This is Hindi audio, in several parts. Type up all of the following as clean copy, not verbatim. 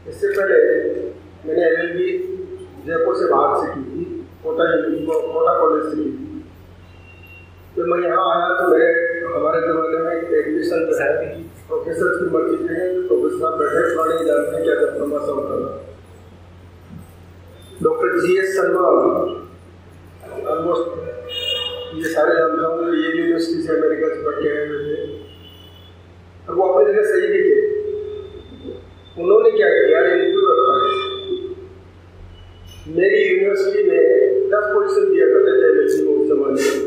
इससे पहले मैंने LLB जयपुर से बाहर से की थी, कोटा कॉलेज से की थी। तो मैं यहाँ आया तो मेरे हमारे ज़माने में एडमिशन जो है प्रोफेसर की मर्जी थे, प्रोफेसर बैठे पुराने जानते हैं क्या डिप्लोमा सा होता था। डॉक्टर GS शर्मा ऑलमोस्ट ये सारे जानता हूँ, ये यूनिवर्सिटी से अमेरिका से पढ़ के आए हुए थे और वो अपनी जगह सही भी थे। उन्होंने क्या किया, इंटरव्यू रखा है। मेरी यूनिवर्सिटी में 10 पोजीशन दिया करते थे LLB को उस जमाने में,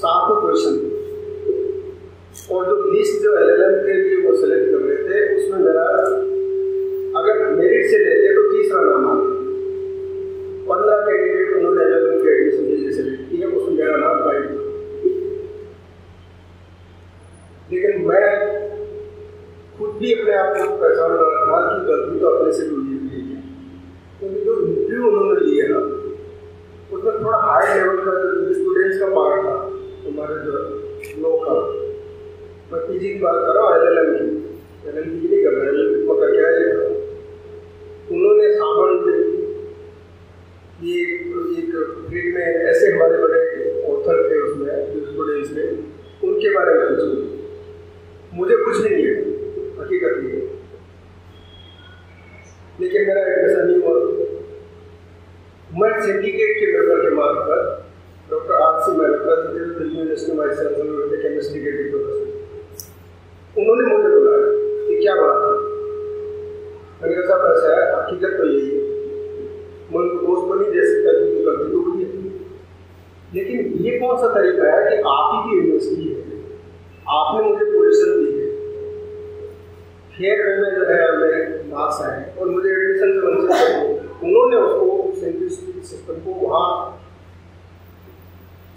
7 पोजीशन, और जो लिस्ट जो LLM के लिए वो सेलेक्ट कर रहे थे उसमें मेरा अगर मेरिट से लेते तो तीसरा नाम आता। 15 कैंडिडेट उन्होंने LLM के एडमिशन के लिए सेलेक्ट किया, उसमें मेरा नाम गाइड था। लेकिन मैं खुद भी अपने आप को पहचान रहा था कि गलती तो अपने से हुई है, क्योंकि जो इंटरव्यू उन्होंने लिया ना उसमें थोड़ा हाई लेवल का जो स्टूडेंट्स का पार्ट था हमारे जो लोग का। मैं PG की बात कर रहा हूँ, LLM की नहीं कर रहा, LLM का क्या है। उन्होंने सामान्य ये एक फील्ड में ऐसे हमारे बड़े ऑथर थे उसमें स्टूडेंट्स में, उनके बारे में पूछो, मुझे कुछ नहीं है हकीकत नहीं है, लेकिन मेरा एडमिशन नहीं हुआ। मैं सिंडिकेट के मेंबर के मार्ग पर doctor RC Mehta Delhi university vice chancellor थे केमिस्ट्री के डिप्लोमा, उन्होंने मुझे बुलाया कि क्या बात है। मैंने कहा साहब ऐसा है, हकीकत तो यही है, मैं उनको दोस्त बनी दे सकता है क्योंकि गलती तो हुई है, लेकिन ये कौन सा तरीका है कि आप ही की यूनिवर्सिटी है, आपने मुझे पोजीशन दी है, फिर में जो है मेरे मार्क्स आए और मुझे एडमिशन से वंचित कर दिया। उन्होंने उसको साइंटिफिक सिस्टम को वहाँ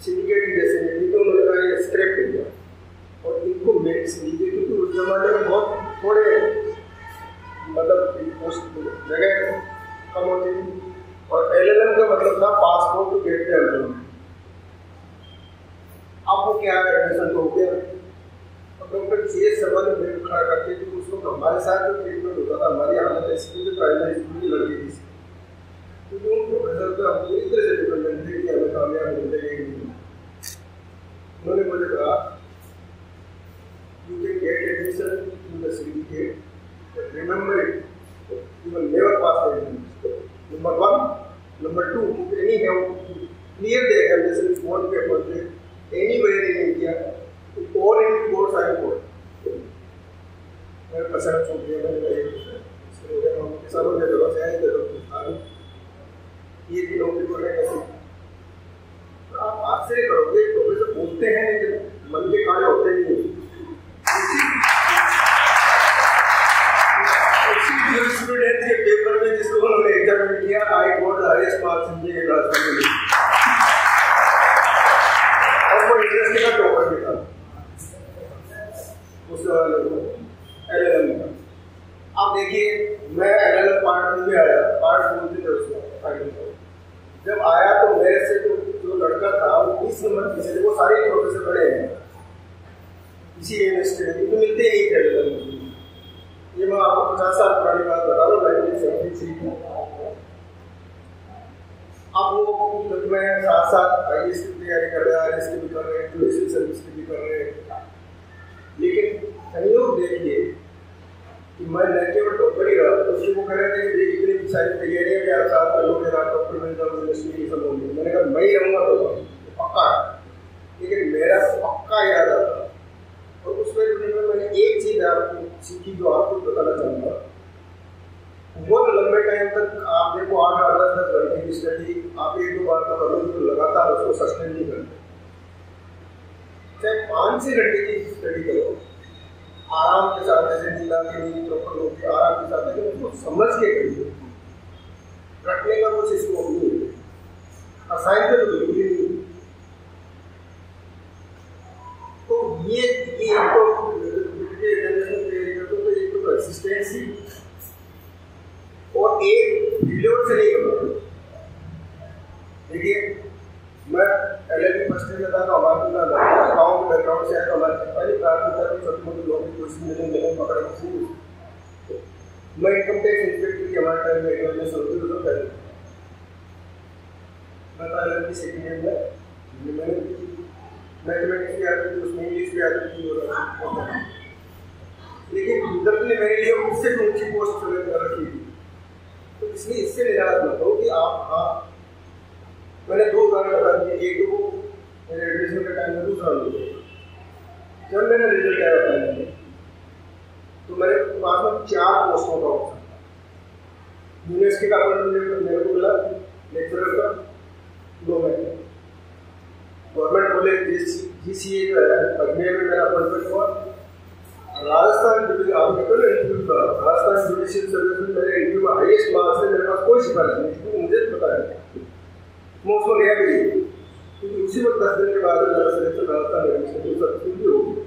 सिंडिकेट जैसे नहीं दी, तो उन्होंने कहा ये स्क्रैप कर दिया और इनको मेरिट्स दी गई, क्योंकि उस जमाने में बहुत थोड़े मतलब जगह कम होती थी और LLM का मतलब था passport to get the employment. अब वो क्या एडमिशन तो हो गया। डॉक्टर GS शर्मा ने मेरे खड़ा करके कि उसको हमारे साथ जो ट्रीटमेंट होता था, हमारी हालत ऐसी थी प्राइमरी स्कूल की लड़की थी, क्योंकि उन प्रोफेसर को हम पूरी तरह से डिपेंडेंट थे कि हमें कामयाब मिलेंगे। उन्होंने मुझे कहा you can get admission in the syndicate, but remember it, you will never pass the exam, number 1, number 2, any how clear the examination is one paper anywhere in India, all Indian boards are important. मेरे पसंद छोड़ दिया मैंने किसानों के जगह से आए थे ये नौकरी को लेकर कैसे आप आश्चर्य करोगे, प्रोफेसर बोलते हैं लेकिन मन के कार्य होते नहीं है। स्टूडेंट के पेपर में जिसको उन्होंने एग्जाम किया, I got the highest marks in the class में, और वो यूनिवर्सिटी का टॉपर भी था उस LLM का। अब देखिए मैं LLM पार्ट 2 में आया, पार्ट 2 में जब आया तो मेरे से तो जो लड़का था वो 20 नंबर पीछे थे, वो सारे प्रोफेसर बड़े हैं इसी यूनिवर्सिटी में, तो मिलते ही नहीं थे LLM। ये मैं आपको 50 साल पुरानी बात बता रहा हूँ, 1973 की। अब वो जब मैं साथ IAS की तैयारी कर रहे, RS की भी कर रहे, जुडिशियल सर्विस की भी कर रहे, लेकिन संयोग देखिए कि मैं न केवल टॉपर ही रहा, तो उसको वो कह रहे थे कि इतनी सारी तैयारियां भी आप साथ कर लोगे, आप प्रेसिडेंट ऑफ यूनिवर्सिटी सब होंगे। मैंने कहा मैं ही रहूँगा तो पक्का है, लेकिन मेरा पक्का याद आता। और उसमें मैंने एक चीज़ आपको सीखी जो आपको बताना चाहूँगा। बहुत लंबे टाइम तक आप देखो 8-10 घंटे की स्टडी आप 1-2 बार तो करो, तो लगातार उसको सस्टेन नहीं करते। चाहे 5-6 घंटे की स्टडी करो आराम के साथ, जैसे नीला के नींद प्रॉपर आराम के साथ, लेकिन उसको समझ के करिए। रखने का कुछ इसको नहीं है, असाइन तो बिल्कुल ही नहीं। तो ये तो कंसिस्टेंसी और एक वीडियो से नहीं करना। देखिए मैं LLB फर्स्ट ईयर में था तो हमारे गाँव के बैकग्राउंड से है, तो हमारे पहली प्राथमिकता थी छोटी मोटी लोगों की कोशिश मिले पकड़ के। मैं इनकम टैक्स इंस्पेक्टर की हमारे टाइम में एग्जामिनेशन होती थी, तो पहले मैं था LLB सेकेंड ईयर में। मैंने मैथमेटिक्स भी आती थी, उसमें इंग्लिश भी आती थी, लेकिन गुजरत ने मेरे लिए उससे भी ऊंची पोस्ट सेलेक्ट कर रखी थी। तो इसलिए इससे निराश मत हो कि आप मैंने 2 उदाहरण बता दिए। एक तो वो मेरे एडमिशन के टाइम में, दूसरा जब मेरा रिजल्ट आया फाइनल में, तो मेरे पास में 4 पोस्टों का ऑप्शन था। यूनिवर्सिटी का मेरे को मिला लेक्चरर का, गवर्नमेंट कॉलेज GCA जो है अजमेर में मेरा अपॉइंटमेंट हुआ। राजस्थान जुडिशियल सर्विस में मेरे इंटरव्यू में हाईएस्ट मार्क्स से मेरे पास कोई शिकायत नहीं, क्योंकि मुझे पता है मैं उसमें गया भी नहीं, क्योंकि उसी वक्त 10 दिन के बाद मेरा सिलेक्शन राजस्थान एडमिशन भी हो गया।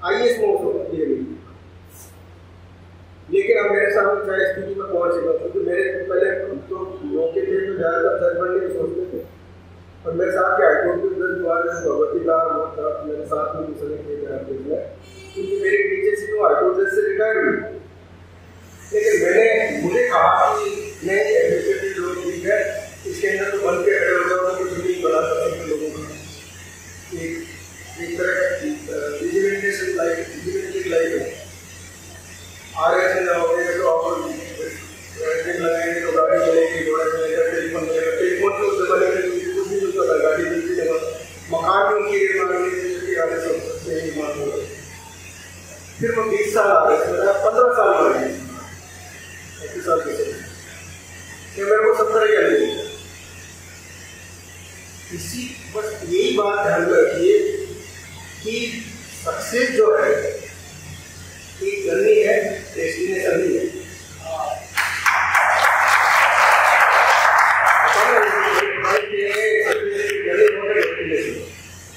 IAS में उसको दिए नहीं, लेकिन अब मेरे सामने क्या स्थिति में पहुंच गया, क्योंकि मेरे पहले तो मौके थे तो ज़्यादातर जज बनने की सोचते थे, और मेरे साथ के हाईकोर्ट के जज हुआ भगवती मेरे साथ में दूसरे किए, क्योंकि मेरे टीचर से तो हाईकोर्ट जज से रिटायर हुई। लेकिन मुझे कहा कि नहीं एडमिनिस्ट्रेटिव लोग ठीक है, इसके अंदर तो बन के खड़े हो जाओ, कुछ नहीं बना सकते लोगों का। एक तरह का विजिलेंटेशन लाइफ है। RS में जाओगे तो आप लगाएंगे तो गाड़ी मिलेगी, घोड़ा मिलेगा, टेलीफोन मिलेगा। टेलीफोन के उस जमाने में कुछ नहीं मिलता था, गाड़ी मिलती है, मकान भी उनकी निर्माण होगा। फिर मैं 20 साल आ रहे थे, 15 साल आ रहे 21 साल के मेरे को 70 के अंदर। इसी बस यही बात ध्यान में रखिए कि सक्सेस जो है एक जर्नी है, डेस्टिनेशन नहीं है।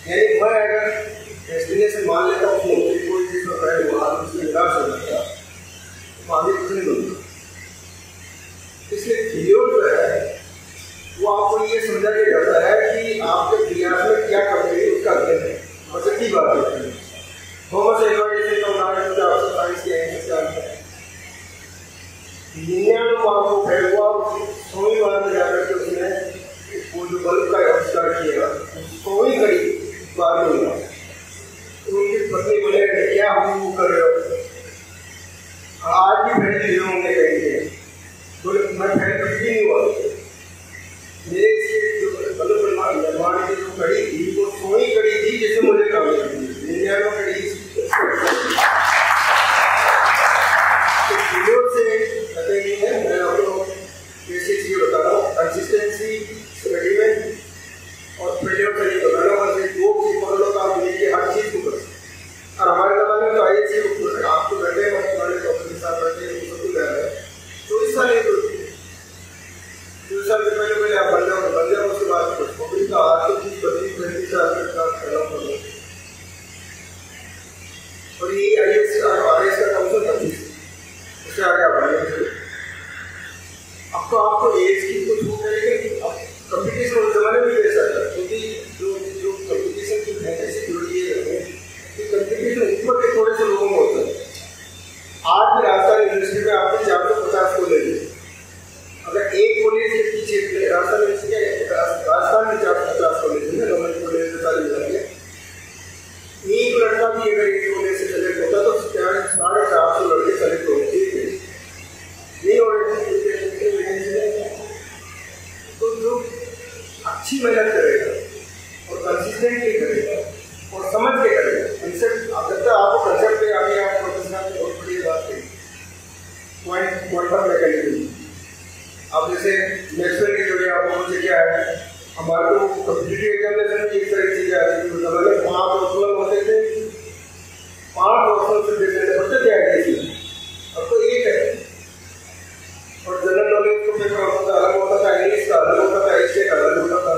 यानी मैं अगर डेस्टिनेशन मान लेता हूँ नौकरी कोई चीज़ तो पहले वहाँ उससे निराश हो जाता, तो आगे कुछ नहीं बनता। इसलिए वीडियो जो है वो आपको ये समझा के जाता है कि आपके प्रयास में क्या कमी है उसका अध्ययन है, और सच्ची बात है। थॉमस एडवर्ड एडिसन का उदाहरण जो आपसे साइंस के हैं, इससे आता है 99 बार वो फेल हुआ, 100वीं बार में जाकर के उसने वो जो बल्ब का आविष्कार किया 100वीं घड़ी बार में हुआ। तो उनकी पत्नी बोले क्या हम वो कर रहे हो, आज भी फेल लिए होंगे कहेंगे। बोले मैं फेल भी नहीं हुआ, मेरे जो बल्ब निर्माण की जो घड़ी थी वो 100वीं घड़ी थी जिससे मुझे कामयाबी मिली। 99 घड़ी मैं आपको कैसी चीज़ बता रहा हूँ, कंसिस्टेंसी स्टडी में और फेलियर का ये बता रहा हूँ। बस 2 चीज पकड़ लो तो आप दुनिया की हर चीज़ को कर सकते। और हमारे ज़माने में तो IAS आपको बैठे हमारे डॉक्टर के साथ बैठे सब कुछ रह रहे हैं। 24 साल एक 24 साल से पहले आप बन जाओ उसके बाद नौकरी का आज तो 32-35 साल के साथ खड़ा करो। और ये IAS RS का कम से कम 25 उससे आगे आप बढ़ेंगे। अब तो आपको एज की कुछ छूट है, लेकिन अब कंपटीशन उस जमाने में ऐसा था, क्योंकि जो कंपटीशन की है सिक्योरिटी है कि कंपटीशन ऊपर के थोड़े से लोगों में होता है। आज भी राजस्थान यूनिवर्सिटी में आपने 450 कॉलेज है, अगर एक कॉलेज के पीछे राजस्थान में 450 कॉलेज है, गवर्नमेंट कॉलेज में सारे मिला के एक लड़का भी अगर एक कॉलेज से सेलेक्ट होता तो 450 लड़के सेलेक्ट होते नहीं। और अच्छी मेहनत करेगा और कंसिस्टेंटली करेगा और समझ के करेगा। कंसेप्ट जब तक आपको कंसेप्ट पे आगे आप प्रोफेसर ने बहुत बड़ी बात कही, क्वांटम मैकेनिज्म। अब जैसे मैक्सवेल की थ्योरी आपको मुझे क्या है, हमारे को कॉम्पिटिटिव एग्जामिनेशन में एक तरह की चीज आती थी, पहले 5 ऑप्शनल होते थे, 5 ऑप्शनल से देते बच्चे क्या है, अब तो एक है। और जनरल नॉलेज को पेपर होता था, अलग होता था, इंग्लिश का अलग होता था, एशिया का अलग होता था,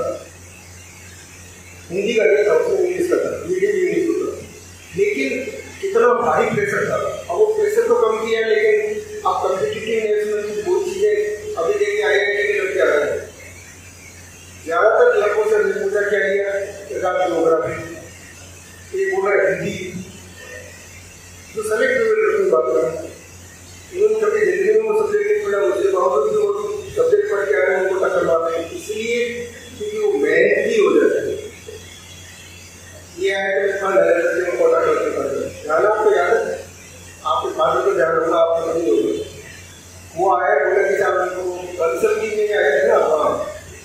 हिंदी का नहीं था, उसमें इंग्लिश का था, मीडियम इंग्लिश होता था। लेकिन कितना भारी प्रेशर था। अब वो प्रेशर तो कम किया, लेकिन अब कॉम्पिटिटिव में वो चीजें अभी देखिए IIT के लड़के आ रहे हैं। ज्यादातर लड़कों से पूछा क्या किया, ज्योग्राफी, एक बोल रहा है हिंदी, तो सेलेक्ट हुए बात कर रहे हैं। इवन कभी जिंदगी में वो सब्जेक्ट नहीं पढ़ा, उसके बावजूद भी वो सब्जेक्ट पढ़ के आ रहे हैं, उनको टक्कर मारते हैं, इसलिए क्योंकि वो मेहनती हो जाता है। ये है तो इसका नजर में कोटा करते हैं। ध्यान आपको याद है, आपके फादर को ध्यान होगा, आपको नहीं होगा। वो आया बोले कि साहब उनको बंसल की में आए थे ना, हाँ,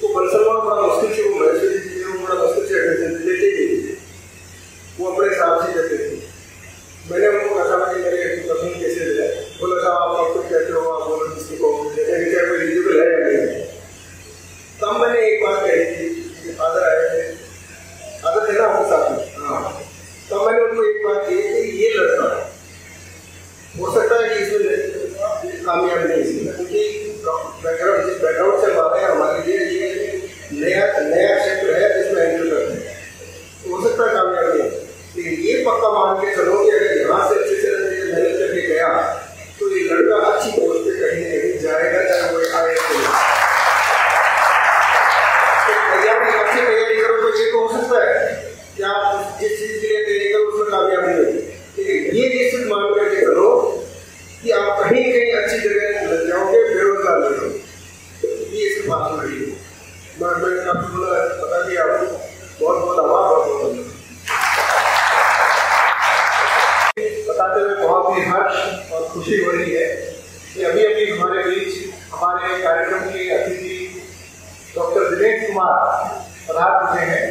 तो बंसल में बड़ा मुश्किल से वो मैसेज बड़ा मुश्किल से एडमिशन देते थे, वो अपने हिसाब से देते थे। मैंने उनको कहा था कि मेरे कभी कैसे दे, बोला था आप कुछ कहते हो, आप बोलो किसी को कोई एलिजिबल है या नहीं। तब मैंने एक बात कही थी, फादर आए थे, फादर थे ना आपके साथ में, हाँ, तब मैंने उनको एक बात कही कि ये लड़का हो सकता है कि इसमें कामयाब नहीं इसमें, क्योंकि बैकग्राउंड से हमारे लिए ये नया क्षेत्र है जिसमें एंटर करते हैं, तो हो सकता है कामयाब नहीं। लेकिन ये पक्का मान के चलो कि अगर यहाँ से अच्छे से मेहनत करके गया तो ये लड़का अच्छी पोस्ट पे कहीं ना कहीं जाएगा, चाहे वो अच्छी तैयारी करो तो ये तो हो सकता है कि आप जिस चीज के लिए तैयारी करो उसमें कामयाब नहीं होगी। लेकिन ये निश्चित मान करके चलो कि आप कहीं कहीं अच्छी जगह लग जाओगे, बेरोजगार लग जाओगे, ये इसकी बात नहीं है। मैंने आपको बता दिया, आपको बहुत बहुत आभार, बताते हुए बहुत ही हर्ष और खुशी हो रही है कि अभी अभी हमारे बीच हमारे कार्यक्रम के अतिथि डॉक्टर दिनेश कुमार पधार चुके हैं।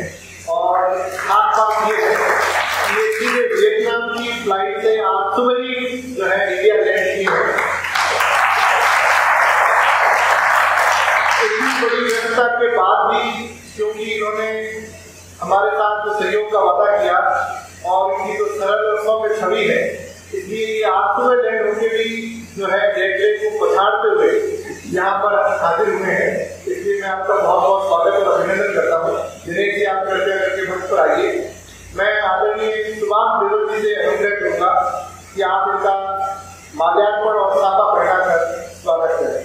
और खास बात ये है कि ये सीधे वियतनाम की फ्लाइट से आज सुबह ही जो है इंडिया लैंड की है। इतनी बड़ी व्यवस्था के बाद भी, क्योंकि इन्होंने हमारे साथ जो सहयोग का वादा किया और इनकी जो सरल और सौम्य छवि है, इसलिए आज सुबह लैंड होकर भी जो है गेटवे को पछाड़ते हुए यहाँ पर हाजिर हुए हैं। इसलिए मैं आपका बहुत बहुत स्वागत और अभिनंदन करता हूँ। दिनेश जी, आप कृपया करके मंच पर आइए। मैं आदरणीय सुभाष देवल जी से अनुग्रह करूँगा कि आप इनका माल्यार्पण और साफा पहनाकर स्वागत करें।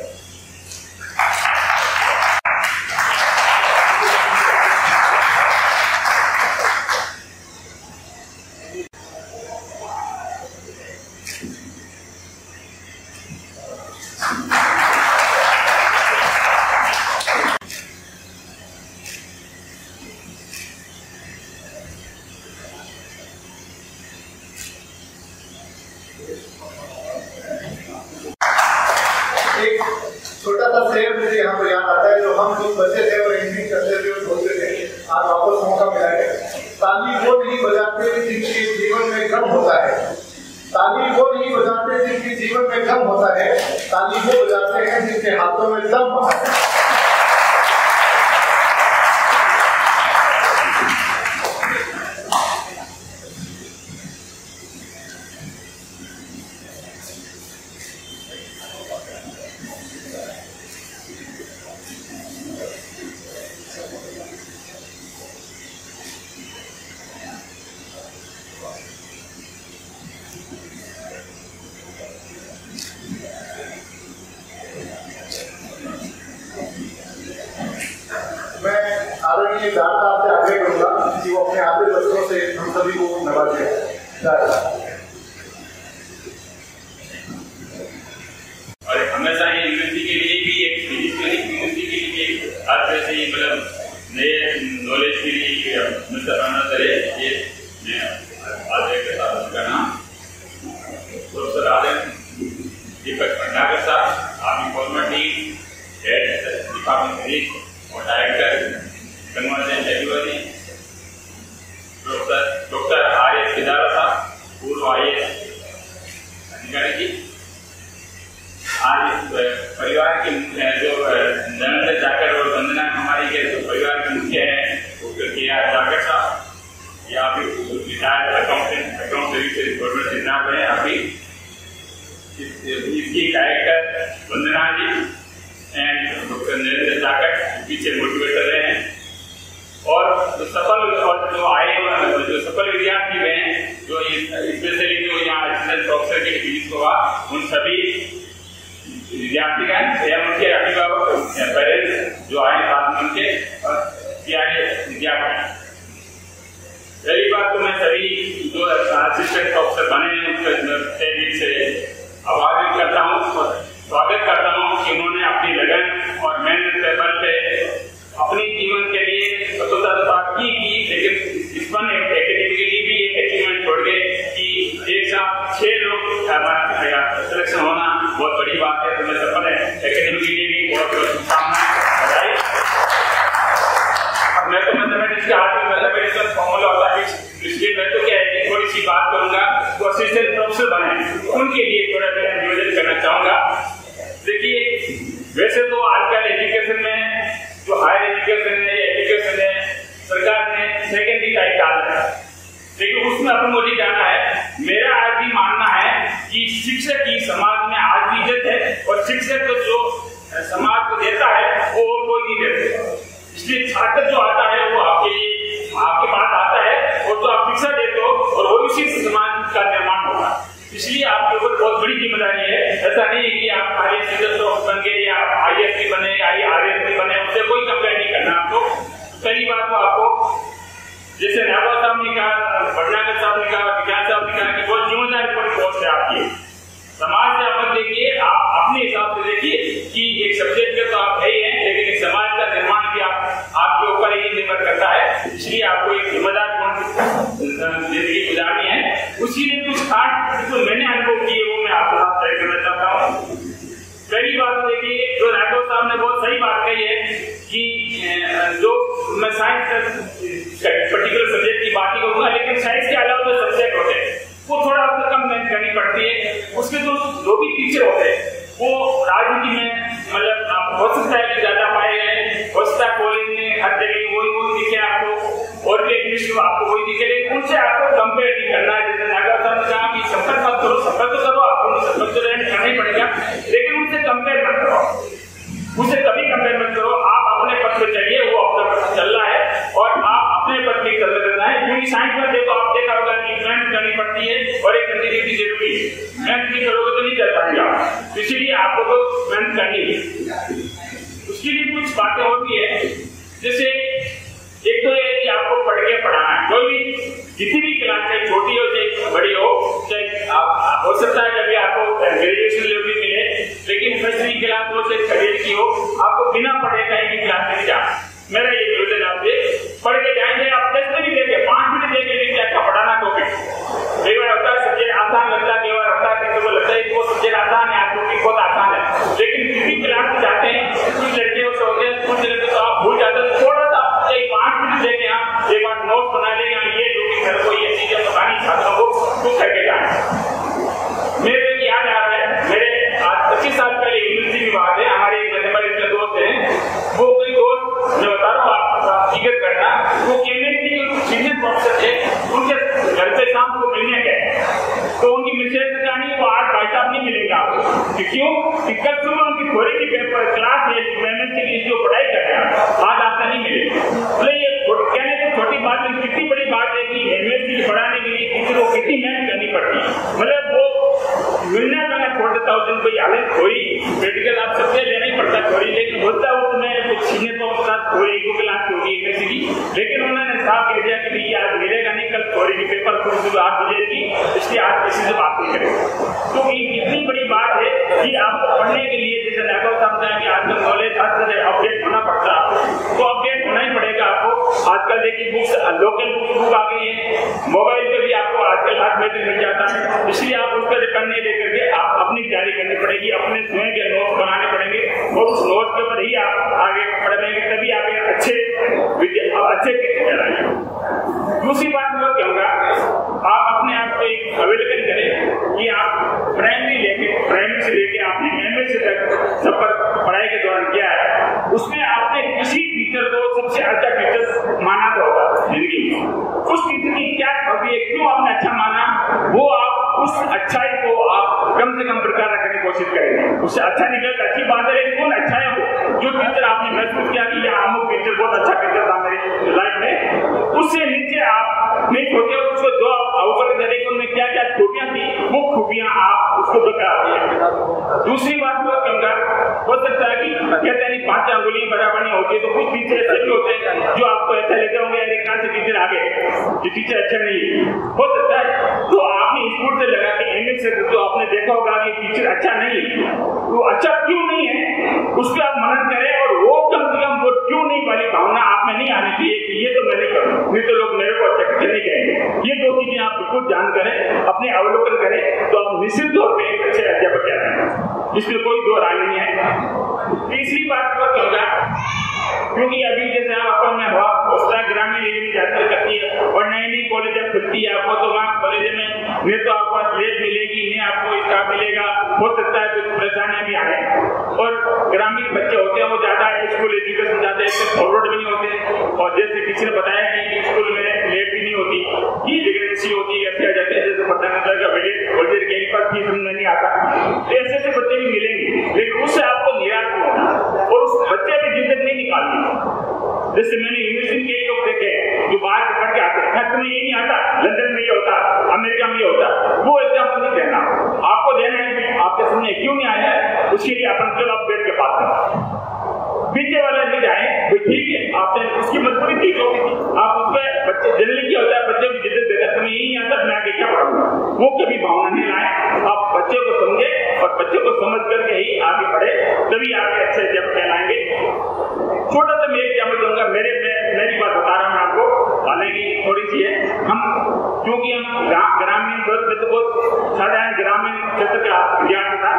छोटा सा शेर मुझे यहाँ पर याद आता है, जो हम लोग बच्चे थे और एंट्री करते थे और बोलते थे, आज वापस मौका मिला है। ताली वो नहीं बजाते जिनके जीवन में गम होता है, ताली वो नहीं बजाते जिनके जीवन में गम होता है, ताली वो बजाते हैं जिनके हाथों में दम होता है। आदरणीय दार साहब से आग्रह करूंगा कि वो अपने आधे बच्चों से हम सभी को नवाजें। और हमेशा ये यूनिवर्सिटी के लिए भी एक यूनिवर्सिटी के लिए हर तरह से मतलब नए नॉलेज के लिए मिस्टर राणा सर है, ये मैं आदरणीय के साथ उनका नाम प्रोफेसर आदरणीय Deepak Bhandarkar sahab, army former team head department और director convergent technology, doctor R S. Kedara sahab, पूर्व IAS अधिकारी जी। आज परिवार की जो नरेंद्र जाकर और वंदना हमारी के परिवार के मुख्य हैं डॉक्टर K.R. जाकर साहब, या भी रिटायर्ड अकाउंट सर्विसेज गवर्नमेंट से जनाब है, अभी इसकी director Vandana ji and doctor Narendra जाकर पीछे मोटिवेटर रहे हैं। और जो सफल विद्यार्थी हैं, जो स्पेशली जो यहाँ एसिस्टेंट प्रोफेसर के डिग्री हुआ, उन सभी विद्यार्थीगण एवं उनके अभिभावक पेरेंट्स जो आए साथ में उनके प्यारे विद्यार्थी। पहली बात तो मैं सभी जो असिस्टेंट प्रोफेसर बने हैं उनके दिल से आभार करता हूँ और स्वागत करता हूँ कि उन्होंने अपनी लगन और मेहनत के बल पे अपने जीवन के लिए स्वतंत्रता की, लेकिन इस पर एकेडमिकली भी एक अचीवमेंट छोड़ गए कि एक साथ 6 लोग सिलेक्शन होना बहुत बड़ी बात है। तो मैं सफल है एकेडमिकली भी बहुत बहुत शुभकामनाएं, बधाई। अब मैं तो मैथमेटिक्स के आर्ट में मैथमेटिक्स का फॉर्मूला होता है, इसलिए मैं तो क्या है थोड़ी सी बात करूंगा। वो असिस्टेंट प्रोफेसर बने उनके लिए थोड़ा मेरा निवेदन करना चाहूंगा। देखिए, वैसे तो आजकल एजुकेशन में जो हायर एजुकेशन है, सरकार ने सेकेंडरी टाइप डाला है, लेकिन उसमें अपन मुझे जाना है। मेरा आज भी मानना है कि शिक्षक की समाज में आज भी इज्जत है और शिक्षक को जो समाज को देता है वो कोई नहीं देता। इसलिए छात्र जो आता है वो आपके पास आता है और जो आप शिक्षा देते हो और वो उसी समाज का निर्माण होगा। इसलिए आपके ऊपर बहुत बड़ी जिम्मेदारी है। ऐसा नहीं है कि आप IAS बन गए या IAS बने या RAS बने, उससे कोई कंपेयर नहीं करना आपको। पहली बात तो आपको जैसे नागौर साहब ने कहा, भटनागर साहब ने कहा, विज्ञान साहब ने कहा कि बहुत जिम्मेदारी पूरी पोस्ट है आपकी। समाज से आप देखिए, आप अपने हिसाब से देखिए कि एक सब्जेक्ट के तो आप है ही हैं, लेकिन एक समाज का निर्माण भी आपके ऊपर ही निर्भर करता है। इसलिए आपको एक जिम्मेदार जिंदगी गुजारनी है। उसी लिए कुछ खास जो मैंने अनुभव किए वो मैं आपके साथ शेयर करना चाहता हूँ। पहली बात देखिए, जो राघव साहब ने बहुत सही बात कही है कि जो मैं साइंस पर्टिकुलर सब्जेक्ट की बात ही करूंगा, लेकिन साइंस के अलावा जो सब्जेक्ट होते हैं वो थोड़ा उससे कम मेहनत करनी पड़ती है। उसके जो भी टीचर होते हैं वो राजनीति में मतलब हो सकता है कि ज्यादा पाए गए, हो सकता है कॉलेज में हर जगह वही दिखे आपको, और भी इंग्लिश में आपको वही दिखे, लेकिन उनसे आपको कंपेयर नहीं करना है। जैसे नागर साहब ने कहा कि सफर मत करो, सफर तो करो, आपको सफर तो करना ही पड़ेगा, लेकिन उनसे कंपेयर मत करो, उसे कभी कंपेयर मत करो। आप अपने पथ पे चलिए, वो अपना पथ चल रहा है और आप अपने पथ पे चल रहे हैं। क्योंकि साइंस में देखो, आप देखा होगा कि मेहनत करनी पड़ती है और एक कंटिन्यूटी जरूरी है। मेहनत नहीं करोगे तो नहीं कर पाएंगे आप, इसीलिए आपको तो मेहनत करनी है। उसके लिए कुछ बातें होती है, जैसे एक तो ये कि आपको पढ़ के पढ़ाना है। कोई भी किसी भी क्लास चाहे छोटी हो चाहे बड़ी हो, चाहे हो सकता है कभी आपको ग्रेजुएशन लेवल मिले, लेकिन फर्स्ट क्लास हो चाहे थर्ड की हो, आपको बिना पढ़े कहीं भी क्लास में जाना। मेरा ये निवेदन आपसे, पढ़ के जाएंगे आप 10 मिनट देंगे, 5 मिनट देंगे, लेकिन क्या पढ़ाना टॉपिक। कई बार होता है सब्जेक्ट आसान लगता है, कई बार होता है किसी को लगता है कि वो सब्जेक्ट आसान है, टॉपिक बहुत आसान है, लेकिन किसी क्लास में जाते हैं, कुछ लड़के हो सकते हैं, कुछ लड़के तो आप भूल जाते हैं। थोड़ा सा 5 मिनट देके आप एक बार नोट बना लेंगे, ये टॉपिक मेरे को ये चीजें बतानी छात्रों को तो करके जाए। मेरे याद आ रहा है, मेरे आज 25 साल पहले यूनिवर्सिटी की बात है, हमारे एक मैथमेटिक्स के दोस्त हैं, वो कोई दोस्त मैं बता रहा हूँ, आप फिगर करना, वो केमिस्ट्री के सीनियर प्रोफेसर थे, उनके घर पे शाम को मिलने गए, तो उनकी मिसेज ने कहा नहीं वो आज भाई साहब नहीं मिलेंगे आपको। क्यों? कल सुबह उनकी थोड़ी की पेपर क्लास है, केमिस्ट्री की जो पढ़ाई कर रहे हैं आज आपका नहीं मिलेगा। बोले ये कहने को छोटी बात है, कितनी बड़ी बात है कि केमिस्ट्री पढ़ाने के लिए किसी को कितनी मेहनत करनी पड़ती है। मतलब वो मिलना का मैं छोड़ देता हूँ दिन भाई, हालांकि थोड़ी मेडिकल आप सबसे लेना ही पड़ता है थोड़ी, लेकिन होता है उसमें कुछ सीनियर तो थोड़ी एक क्लास की होगी एमएससी की, लेकिन उन्होंने साफ कह दिया कि भैया आज मिलेगा नहीं, कल थोड़ी की पेपर सुबह 8 बजे की, इसलिए आज किसी से बात नहीं करेंगे। तो ये कितनी बड़ी बात है कि आपको पढ़ने के लिए, जैसे नागौर साहब ने कि आजकल नॉलेज हर तरह अपडेट होना पड़ता है आपको, तो अपडेट होना ही पड़ेगा आपको। आजकल देखिए बुक्स, लोकल बुक आ गई है, मोबाइल पे भी आपको आजकल हाथ में मिल जाता है, इसलिए आप उसका पढ़ने लेकर के आप अपनी तैयारी करनी पड़ेगी, अपने स्वयं के नोट बनाने पड़ेंगे और उस नोट के ऊपर ही आप आगे पढ़ेंगे, तभी आप अच्छे टीचर कहलाएंगे। दूसरी बात मैं कहूँगा, आप अपने आप को एक अवेलेबल करें कि आप प्राइमरी से लेके आपने एमएससी तक सफर पढ़ाई के दौरान किया है, उसमें आपने किसी टीचर को सबसे अच्छा टीचर माना होगा जिंदगी में। उस टीचर की क्या खूबी है, क्यों आपने अच्छा माना, वो आप उस अच्छाई को आप कम से कम बरकरार रखने की कोशिश करेंगे। उससे अच्छा निकल अच्छी बात है, लेकिन कौन अच्छा है वो जो टीचर आपने महसूस किया कि यह अमुक टीचर बहुत अच्छा टीचर था मेरी लाइफ में, उससे नीचे आप नहीं सोचे उसको जो आप अवसर दे रहे उनमें क्या क्या खूबियां थी, वो खूबियां आप उसको बरकरार दिए। दूसरी बात वो कहूँगा, हो सकता है कि कहते हैं 5 अंगुली बराबर नहीं होती है, तो कुछ टीचर ऐसे भी होते हैं जो आपको ऐसा लेते होंगे अरे कहाँ से टीचर आ गए, ये टीचर अच्छा नहीं है, हो सकता है। तो आपने स्कूल से लगा के एमएस से जो आपने देखा होगा कि टीचर अच्छा नहीं है, तो अच्छा क्यों नहीं है उस पर आप मनन करें, और वो कम से कम वो क्यों नहीं वाली भावना आप में नहीं आनी चाहिए कि ये तो मैं नहीं करूँ, नहीं तो लोग मेरे को अच्छा टीचर नहीं कहेंगे। ये 2 चीजें आप बिल्कुल जान करें, अपने अवलोकन करें, तो आप निश्चित तौर पर एक अच्छे अध्यापक कहलाएंगे, इसमें कोई 2 राय नहीं है। तीसरी बात को कहूँगा, क्योंकि अभी जैसे आप अपन में हुआ उसका ग्रामीण एरिया में जाकर करती है और नई कॉलेज खुलती है आपको, तो वहाँ कॉलेज में नहीं तो आपको स्लेट मिलेगी, नहीं आपको स्टाफ मिलेगा, हो सकता है कुछ परेशानियां भी आए। और ग्रामीण बच्चे होते हैं वो ज्यादा स्कूल एजुकेशन ज्यादा फॉरवर्ड भी नहीं होते, और जैसे किसी ने बताया कि स्कूल में लेट भी नहीं होती, ये वेकेंसी होती है, ऐसे आ जाते हैं जैसे पटनानगर का विलेज के पास फीस समझ नहीं आता, तो ऐसे बच्चे भी मिलेंगे, लेकिन उससे आपको निराश नहीं होना और उस बच्चे की जिंदगी नहीं निकालनी। जैसे मैंने यूनिवर्सिटी के लोग देखे जो बाहर पढ़ के आते हैं, तुम्हें ये नहीं आता, लंदन में ये होता, अमेरिका में ये होता, वो एग्जाम्पल नहीं देना, आपको देना है कि आपके सामने क्यों नहीं आया है, उसके लिए अपन चलो आप बैठ के बात करें। पीछे वाला नहीं जाए भाई, ठीक है आपने उसकी मजबूरी थी जो भी थी, आप उस पर बच्चे जनरली क्या होता है, बच्चे की जिद्दत देता है, तुम्हें यही आता, मैं आगे क्या पढ़ाऊंगा, वो कभी भावना नहीं लाए। आप बच्चे को समझे और बच्चे को समझ करके ही आगे बढ़े, तभी आगे अच्छे अध्यापक कहलाएंगे। छोटा सा मैं एग्जाम्पल दूंगा, मेरी बात बता रहा हूँ आपको, हालांकि थोड़ी सी है, क्योंकि हम ग्रामीण बहुत साधारण ग्रामीण क्षेत्र का विद्यार्थी था,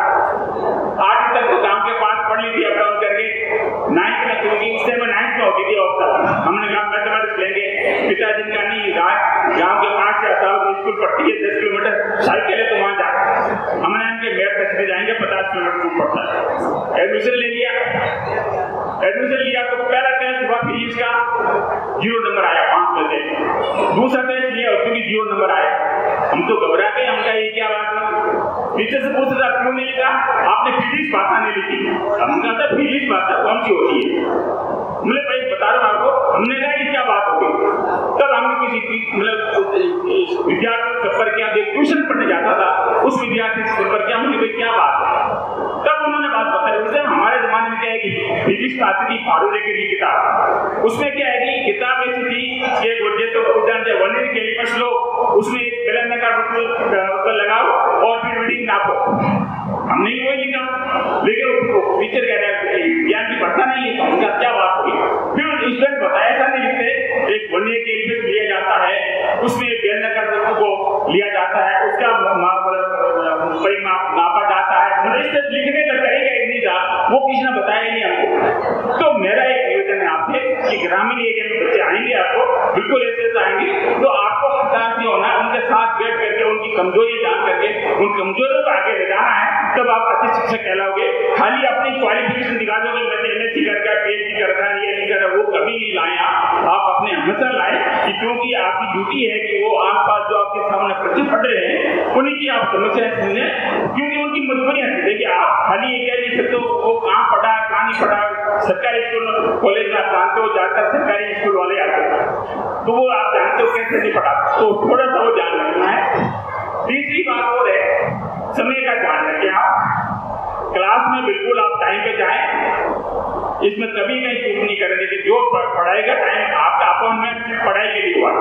8 तक तो गांव के पास पढ़ ली थी अप डाउन करके, 9th में क्योंकि उस टाइम 9th में होती थी अवस्था, हमने कहा मैथमेटिक्स लेंगे, पिताजी का नहीं, गाँव के पास से असाल स्कूल पढ़ती है 10 किलोमीटर, साइकिल है तो वहां जाए, हमने इनके मेयर तक जाएंगे 50 किलोमीटर दूर पड़ता है। एडमिशन लिया तो पहला टेस्ट हुआ फिजिक्स का, 0 नंबर आया 5 में से, दूसरा टेस्ट लिया उसमें भी 0 नंबर आया, हम तो घबरा गए, हम कहा ये क्या बात है, टीचर से पूछ रहा क्यों नहीं लिखा, आपने फिजिक्स भाषा नहीं लिखी, हम कहा था फिजिक्स भाषा कौन सी होती है, मुझे भाई बता रहा हूँ आपको, हमने कहा कि क्या बात होगी, तब हमने किसी मतलब विद्यार्थी से संपर्क किया, ट्यूशन पढ़ने जाता था, उस विद्यार्थी से संपर्क किया, मुझे भाई क्या बात है, तब उन्होंने बात बताई, उससे हमारे जमाने में क्या है कि फिजिक्स में आती थी फारूरे की किताब, उसमें क्या है कि किताब ऐसी थी कि जैसे वर्नियर कैलिपर्स लो, उसमें एक बेलनाकार उसको लगाओ और फिर रीडिंग नापो, हमने ही वही लिखा, लेकिन टीचर कह रहा है ज्ञान की भाषा नहीं है, तो उनका क्या बात हुई, फिर स्टूडेंट बताया ऐसा नहीं लिखते, एक वर्नियर कैलिपर्स लिया जाता है, उसमें बेलनाकार वस्तु को लिया जाता है, उसका परिमाप नापा जाता है, मतलब लिखने का तरीका एक नहीं था, वो किसी ने बताया नहीं हमको। तो मेरा एक निवेदन है आपसे कि ग्रामीण एरिया में बच्चे आएंगे, आपको बिल्कुल ऐसे आएंगे, तो आपको हताश नहीं होना, उनके साथ बैठ करके उनकी कमजोरी जान करके उन कमजोरियों को आगे ले जाना है, तब आप अच्छे शिक्षक कहलाओगे। खाली अपनी क्वालिफिकेशन दिखा दोगे, मैंने एमएससी करके पीएचडी करता है, ये नहीं कर रहा, वो कभी नहीं लाए आप अपने हमेशा लाए, क्योंकि आपकी ड्यूटी है कि वो आसपास जो आपके सामने बच्चे पढ़ रहे हैं उन्हीं की आप समस्याएं सुने, क्योंकि उनकी मजबूरियां थी। देखिए आप खाली ये कह नहीं सकते वो कहाँ पढ़ा कहाँ नहीं पढ़ा, सरकारी स्कूल कॉलेज में आप जानते हो ज्यादातर सरकारी स्कूल वाले आते हैं, तो वो आप जानते हो कैसे नहीं पढ़ा, तो थोड़ा सा वो ध्यान रखना है। तीसरी बात और है, समय का ध्यान रखें, आप क्लास में बिल्कुल आप टाइम पे जाएं, इसमें कभी कहीं चूक नहीं करेंगे कि जो पढ़ाई का टाइम आपका अपॉइंटमेंट सिर्फ पढ़ाई के लिए हुआ।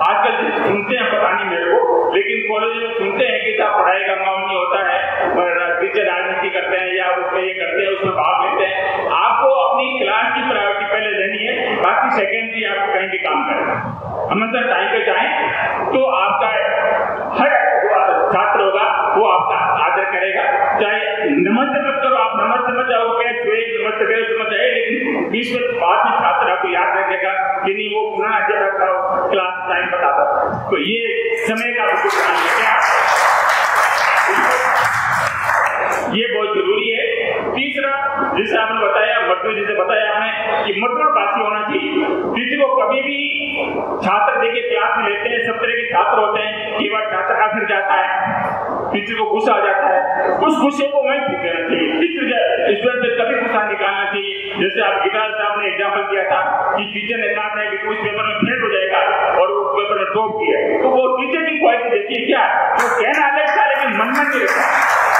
आजकल सुनते हैं, पता नहीं मेरे को, लेकिन कॉलेज में सुनते हैं कि साहब पढ़ाई का माहौल नहीं होता है, टीचर राजनीति करते हैं या उसमें ये करते हैं, उसमें भाग लेते हैं। आपको अपनी क्लास की प्रायोरिटी पहले लेनी है, बाकी सेकेंडरी आप कहीं भी काम करें। हमेशा टाइम पे जाएं तो आपका हर छात्र होगा वो आपका आदर करेगा, चाहे नमस्ते मत करो, आप नमस्ते मत जाओ, नमस्ते पहले समझ आए, लेकिन 20 मिनट बाद में छात्र आपको याद रखेगा कि नहीं वो पुराना अध्यापक था, क्लास टाइम बताता। तो ये समय का बिल्कुल ध्यान रखें, ये बहुत जरूरी है। तीसरा, जैसे आपने बताया मजदूर, जैसे बताया आपने कि मजदूर पासी होना चाहिए। किसी को कभी भी छात्र देखिए क्लास में लेते हैं, सब तरह के छात्र होते हैं, कई बार छात्र आखिर जाता है, किसी को गुस्सा आ जाता है, उस गुस्से को वहीं ठीक करना चाहिए, स्टूडेंट से कभी गुस्सा निकालना चाहिए। जैसे आप गिटार साहब ने एग्जाम्पल दिया था कि टीचर ने कहा था कि कुछ पेपर में फेल हो जाएगा और उस पेपर में टॉप किया, तो वो टीचर की क्वालिटी देखिए क्या, वो कहना अलग था लेकिन मन में नहीं रखा।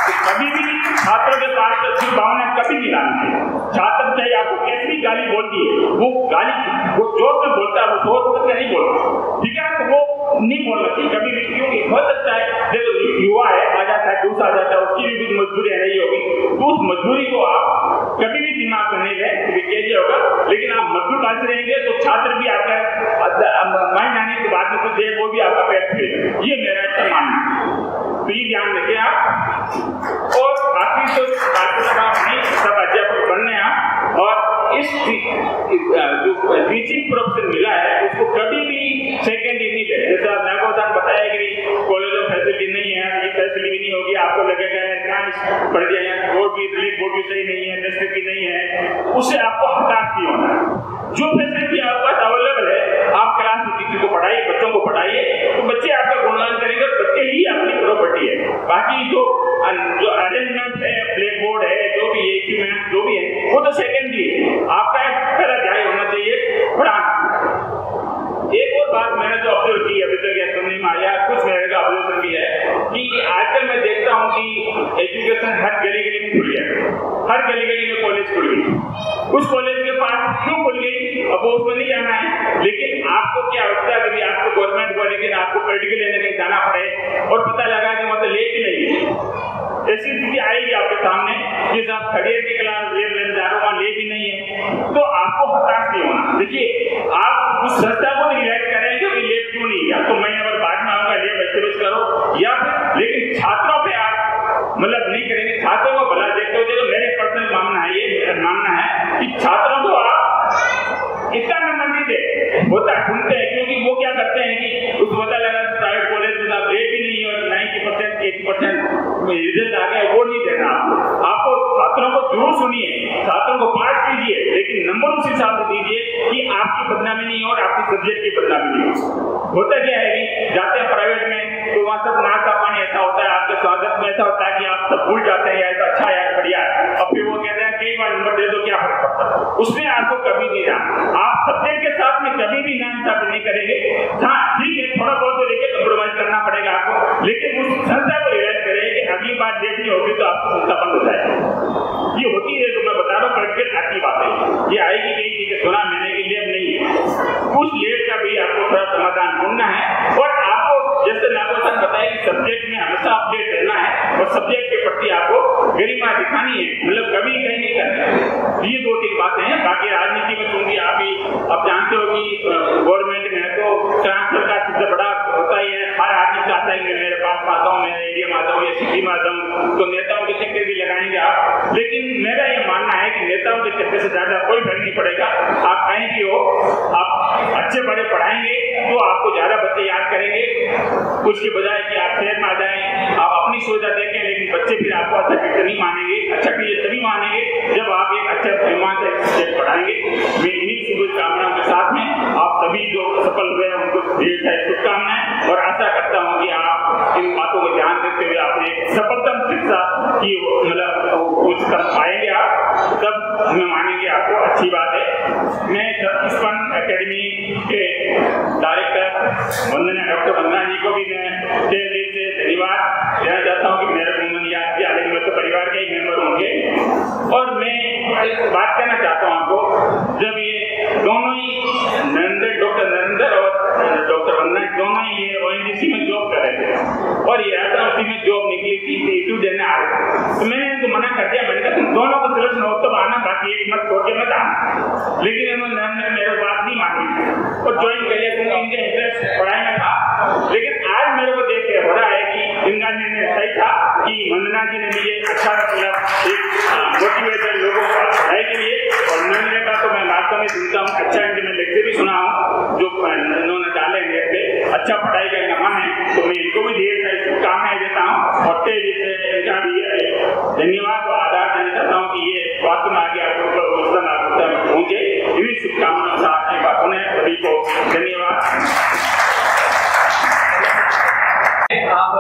तो कभी भी छात्रों के पास अच्छी भावना कभी नहीं लानी चाहिए। छात्र चाहे आपको कैसी गाली बोलती है, वो गाली वो जोर से बोलता है, वो सोच समझ के नहीं बोलता, ठीक है, तो वो नहीं बोलना चाहिए कभी भी, क्योंकि हो सकता है जब युवा है आ जाता है, दूसरा आ जाता है, उसकी भी कुछ मजबूरी नहीं होगी, तो उस मजबूरी को आप कभी भी दिमाग में नहीं ले, कैसे होगा। लेकिन आप मजबूर पास रहेंगे तो छात्र भी आपका माइंड आने के बाद में कुछ देर वो भी आपका पैर छुएगा, ये मेरा ऐसा मानना है। तो ये ध्यान रखें आप। और बाकी तो नहीं, सब अध्यापक बनने आप, और इस जो टीचिंग प्रोफेशन मिला है उसको कभी भी सेकेंडरी नहीं ले। जैसा नागोदान बताया कि कॉलेज में फैसिलिटी नहीं है, ये फैसिलिटी भी नहीं होगी, आपको लगेगा क्या पढ़ दिया, बोर्ड भी सही नहीं है, टेस्ट भी नहीं है, उससे आपको हताश नहीं होना। जो फैसिलिटी आपके पास अवेलेबल है, आप क्लास में टीचर को पढ़ाइए, बच्चों को पढ़ाइए, तो बच्चे आपका गुणगान करेंगे, बच्चे ही अपनी प्रॉपर्टी है। बाकी जो अरेंजमेंट है, ब्लैक बोर्ड है, जो भी इक्विपमेंट जो भी है, वो तो सेकेंडरी है। आपका पहला ध्यान होना चाहिए पढ़ाना। एक और बात मैंने जो ऑब्जर्व की अभी तक समझ में आया, कुछ मेरे का ऑब्जर्वेशन भी है कि आजकल मैं देखता हूँ कि एजुकेशन हर गली गली में खुल गया, हर गली गली में कॉलेज खुल गई। उस कॉलेज के पास क्यों खुल गई, अब वो उसमें नहीं जाना है, लेकिन आपको क्या होता है कि आपको गवर्नमेंट को, लेकिन आपको प्रैक्टिकल लेने कहीं जाना पड़े और पता लगा कि मतलब ले भी नहीं है, ऐसी स्थिति आएगी आपके सामने कि साहब खड़ियर की क्लास लेने जा रहा हूँ, वहां ले भी नहीं है, तो आपको हताश नहीं होना। देखिए आप उस संस्था को रिलाइज करें कि लेब क्यों नहीं, या तो मैं अगर बाद में आऊंगा लेब एस्टेब्लिश करो, या फिर लेकिन छात्रों पे आप मतलब नहीं करेंगे, छात्रों को भला देखते हो। तो मेरे पर्सनल मानना है, ये मानना है कि छात्रों को आप इतना नंबर नहीं दे, होता सुनते हैं, क्योंकि वो क्या करते हैं कि उसको पता लगा प्राइवेट कॉलेज में आप रेट भी नहीं और 90% 80% रिजल्ट आ गया, वो नहीं देना आपको छात्रों को जरूर सुनिए, छात्रों को पास कीजिए, लेकिन नंबर उस हिसाब से दीजिए कि आपकी बदनामी नहीं हो और आपकी सब्जेक्ट की बदनामी नहीं हो। होता क्या है कि जाते हैं प्राइवेट में तो वहां सब नाक का पानी ऐसा होता है, आपके स्वागत में ऐसा होता है कि आप सब भूल जाते हैं, ऐसा अच्छा है बढ़िया है, और फिर वो कहते हैं कई बार नंबर दे दो, क्या फर्क पड़ता है, उसमें आपको कभी नहीं जाना। आप सब्जेक्ट के साथ में कभी भी नाइंसाफी नहीं करेंगे। हाँ ठीक है, थोड़ा बहुत तो देखिए कंप्रोमाइज करना पड़ेगा आपको, लेकिन उस संस्था को रियलाइज करें कि अगली बार डेट नहीं होगी तो आपकी संस्था बंद हो जाएगी। ये होती है, तो मैं बता रहा हूँ प्रैक्टिकल अच्छी बात है, ये आएगी कहीं ठीक है, सुना मैंने कि लेब नहीं है, उस लेब का भी आपको थोड़ा समाधान ढूंढना है। और आपको जैसे नागोदान बताया कि सब्जेक्ट में हमेशा अपडेट रहना है और सब्जेक्ट के प्रति आपको गरिमा दिखानी है, मतलब कभी कहीं नहीं करना। ये 2-3 बातें हैं। बाकी राजनीति में चूंकि आप जानते हो कि गवर्नमेंट में है तो ट्रांसफर का सबसे बड़ा होता ही है, हर आदमी चाहता है कि मेरे पास आता हूँ, मैं एरिया में आता हूँ या सिटी में आता हूँ, तो नेताओं के चक्कर भी लगाएंगे आप। लेकिन मेरा ये मानना है कि नेताओं के चक्कर से ज्यादा कोई फर्क नहीं पड़ेगा। आप कहीं भी हो, आप अच्छे बड़े पढ़ाएंगे तो आपको ज्यादा बच्चे याद करेंगे, उसके बजाय कि आप शहर में आ जाएं, आप अपनी सुविधा देखें, लेकिन बच्चे फिर आपको अच्छा टीचर नहीं मानेंगे। अच्छा टीचर तभी मानेंगे जब आप एक अच्छा ईमानदार सब्जेक्ट पढ़ाएंगे। मैं इन्हीं शुभकामनाओं के साथ में आप सभी जो सफल हुए उनको ढेर सारी शुभकामनाएं, और आशा करता हूँ कि आप इन बातों को ध्यान देते हुए आपने सफलतम शिक्षा की मतलब कुछ कर पाएंगे, आप तब हमें मानेंगे आपको। अच्छी बात है। मैं स्पन एकेडमी के डायरेक्टर डॉक्टर वंदना जी को भी मैं दिल से धन्यवाद देना चाहता हूँ कि मेरे को उन्होंने याद किया, लेकिन मैं तो परिवार के ही मेंबर होंगे। और मैं बात करना चाहता हूँ आपको, जब ये दोनों ही डॉक्टर नरेंद्र और डॉक्टर वंदना दोनों ही ये ONGC में जॉब कर रहे थे और ये RMC में जॉब निकली थी, इंटरव्यू देने आ रहे थे, तो मैंने इनको मना कर दिया। मैंने कहा तुम दोनों को सिलेक्शन हो तब आना, बाकी एक मत छोड़ के मत आना। लेकिन इन्होंने मेरे बात नहीं मानी और ज्वाइन कर लिया, क्योंकि इनका इंटरेस्ट पढ़ाई में था। लेकिन आज मेरे को देख के हो रहा है कि इनका निर्णय सही था कि वंदना जी ने मुझे अच्छा मतलब एक मोटिवेटेड लोगों को पढ़ाई के लिए में सुनता हूँ, अच्छा इनके लेक्चर भी सुना हूँ जो इन्होंने डाले नेट पे, अच्छा पढ़ाई का मन है, तो मैं इनको भी ढेर सारी शुभकामनाएं देता हूँ और इनका भी धन्यवाद और आधार देना चाहता हूँ कि ये वास्तव में आगे आपको पहुंचे। इन्हीं शुभकामनाओं से आपने बातों ने सभी को धन्यवाद। आप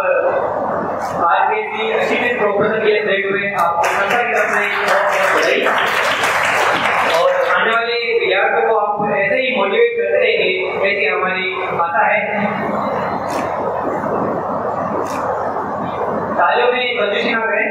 आरपीएससी असिस्टेंट प्रोफेसर के लिए सेलेक्ट हुए, आपको संस्था की तरफ से बधाई और आने वाले विद्यार्थियों को आप ऐसे ही मोटिवेट करते रहेंगे, ऐसी हमारी आशा है। तालियों में कंजूसी ना करें।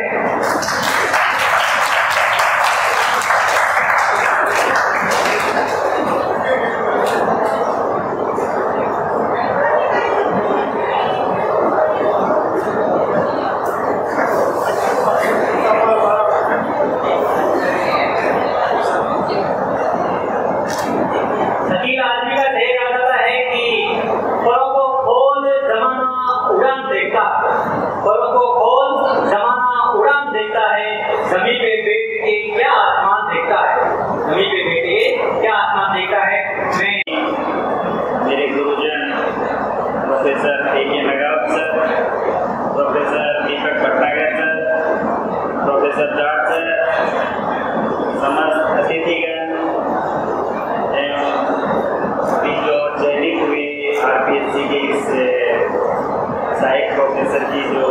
प्रोफेसर की जो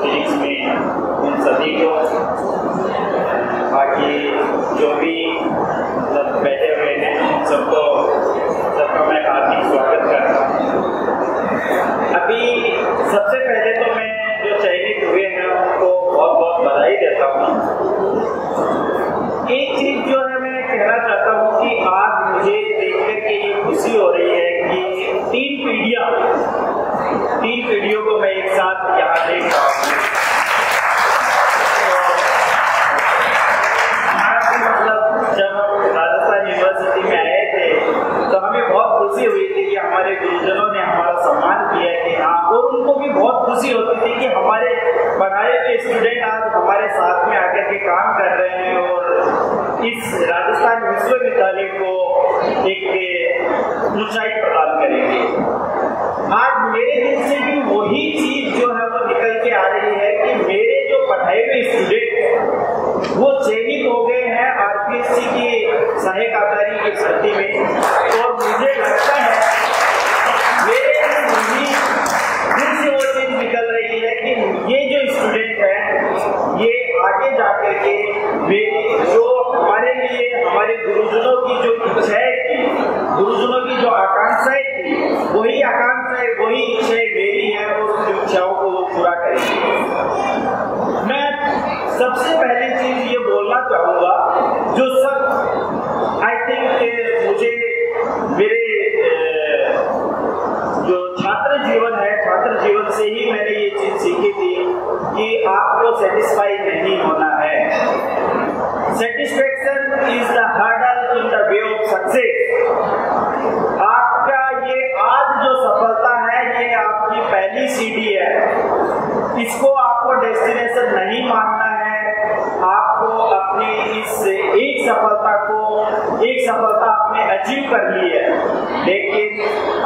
फिजिक्स में उन सभी को, बाकी जो भी मतलब बैठे हुए हैं सबका मैं हार्दिक स्वागत करता हूँ। अभी सबसे पहले तो मैं जो चयनित हुए हैं उनको बहुत बहुत बधाई देता हूँ। एक चीज जो है मैं कहना चाहता हूँ कि आज मुझे देखकर के ये खुशी हो रही है कि तीन पीढ़ियों को मैं एक साथ यहाँ देख रहा हूँ। मतलब जब हम राजस्थान यूनिवर्सिटी में आए थे तो हमें बहुत खुशी हुई थी कि हमारे गुरुजनों ने हमारा सम्मान किया कि हाँ, और उनको भी बहुत खुशी होती थी कि हमारे पढ़ाए हुए स्टूडेंट आज हमारे साथ में आकर के काम कर रहे हैं और इस राजस्थान विश्वविद्यालय को एक ऊंचाई प्रदान करेंगे। आज मेरे दिल से भी वही चीज जो है वो निकल के आ रही है कि मेरे जो पढ़ाए हुए स्टूडेंट वो चयनित हो गए हैं आरपीएससी की सहायक अधिकारी की भर्ती में, और मुझे लगता है मेरे दिल से वो चीज निकल रही है कि ये जो स्टूडेंट है ये आगे जाकर के मेरी जो हमारे लिए हमारे गुरुजनों की जो इच्छाएं थी, गुरुजनों की जो आकांक्षाएं थी, वही आकांक्षाएं वही इच्छाएं मेरी है और उन इच्छाओं को वो पूरा करेंगे। मैं सबसे पहली चीज ये बोलना चाहूंगा, जो सब आई थिंक मुझे मेरे जो छात्र जीवन है, छात्र जीवन से ही मैंने ये चीज सीखी थी कि आपको सेटिस्फाई नहीं होना है। Satisfaction is the hurdle in the way of success. आपका ये आज जो सफलता है ये आपकी पहली सीढ़ी है, इसको आपको डेस्टिनेशन नहीं मानना है। आपको अपनी इस एक सफलता आपने अचीव कर ली है, लेकिन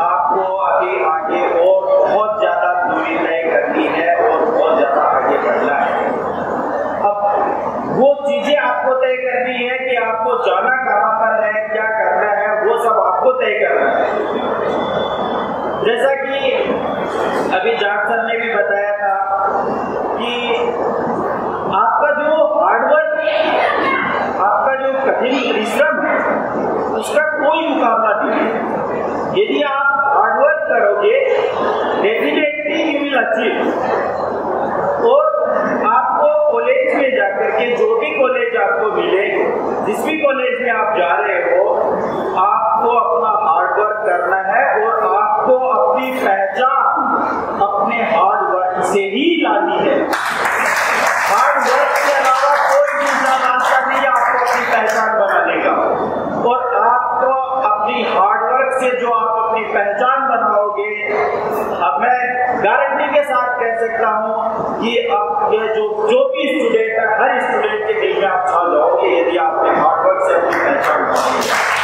आपको अभी आगे और बहुत ज्यादा दूरी तय करनी है और बहुत ज्यादा आगे बढ़ना है। अब वो चीजें आपको तय करनी है कि आपको जाना कहाँ पर है, क्या करना है, वो सब आपको तय करना है। जैसा कि अभी जाट सर ने भी बताया था कि आपका जो हार्डवर्क, आपका जो कठिन परिश्रम है, उसका कोई मुकाबला नहीं है। यदि आप हार्डवर्क करोगे डेफिनेटली यू विल अचीव। और आपको कॉलेज में जाकर के जो भी कॉलेज आपको मिले, जिस भी कॉलेज में आप जा रहे हो, आपको अपना हार्डवर्क करना है और आपको अपनी पहचान अपने हार्डवर्क से ही लानी है। हार्डवर्क के अलावा कोई दूसरा रास्ता नहीं है आपको अपनी पहचान बनाने का। और आपको अपनी हार्डवर्क से जो आप अपनी पहचान बनाओगे, अब मैं गारंटी के साथ कह सकता हूँ कि अब जो भी स्टूडेंट है, हर स्टूडेंट के दिल में आप छा जाओगे यदि आपने हार्डवर्क से अपनी पहचान बनाई है।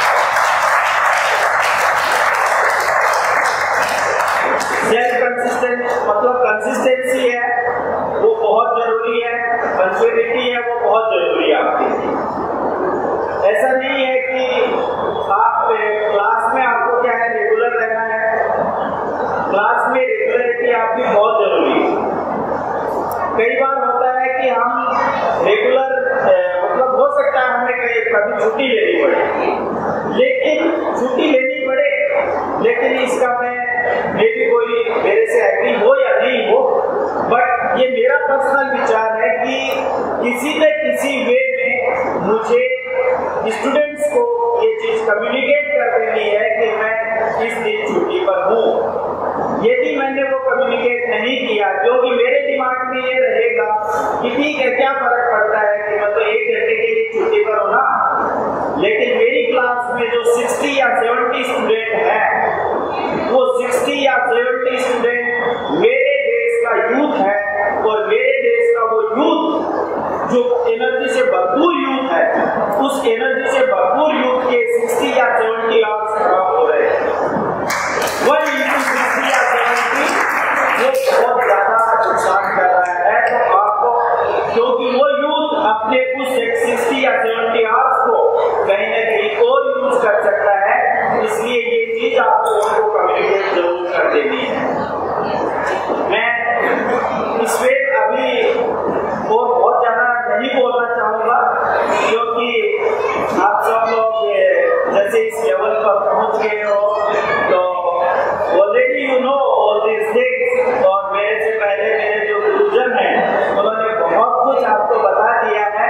आप क्लास में आपको क्या है, रेगुलर रहना है। क्लास में रेगुलरिटी आपकी बहुत जरूरी है। कई बार होता है कि हम रेगुलर मतलब हो सकता है हमें कभी छुट्टी लेनी पड़े, लेकिन इसका मैं मे भी कोई मेरे से एग्री हो या नहीं हो, बट ये मेरा पर्सनल विचार है कि किसी न किसी वे में मुझे स्टूडेंट्स को ये चीज कम्युनिकेट कर देनी है कि मैं इस दिन छुट्टी पर हूँ। यदि मैंने वो कम्युनिकेट नहीं किया, क्योंकि मेरे दिमाग में ये रहेगा कि ठीक है, क्या फर्क पड़ता है कि मतलब 1 घंटे के लिए छुट्टी पर होना, लेकिन मेरी क्लास में जो 60 या 70 स्टूडेंट हैं, वो 60 या 70 स्टूडेंट मेरे देश का यूथ है, और मेरे देश का वो यूथ जो एनर्जी से भरपूर यूथ है, उस एनर्जी से भरपूर यूथ के 60 या 70 आवर्स खराब हो रहे हैं। 1 into 60 या 70 वो बहुत ज्यादा नुकसान कर रहा है। तो आपको, क्योंकि वो यूथ अपने उस 60 या 70 आवर्स को कहीं ना कहीं और यूज कर सकता है, इसलिए ये चीज आपको उनको कम्युनिकेट जरूर कर देनी है। मैं इस वे अभी और बहुत ज्यादा नहीं बोलना चाहूंगा, क्योंकि आप सब लोग जैसे इस लेवल पर पहुंच गए हो, तो already you know all this things, और मेरे से पहले मेरे जो गुरुजन हैं उन्होंने बहुत कुछ आपको बता दिया है।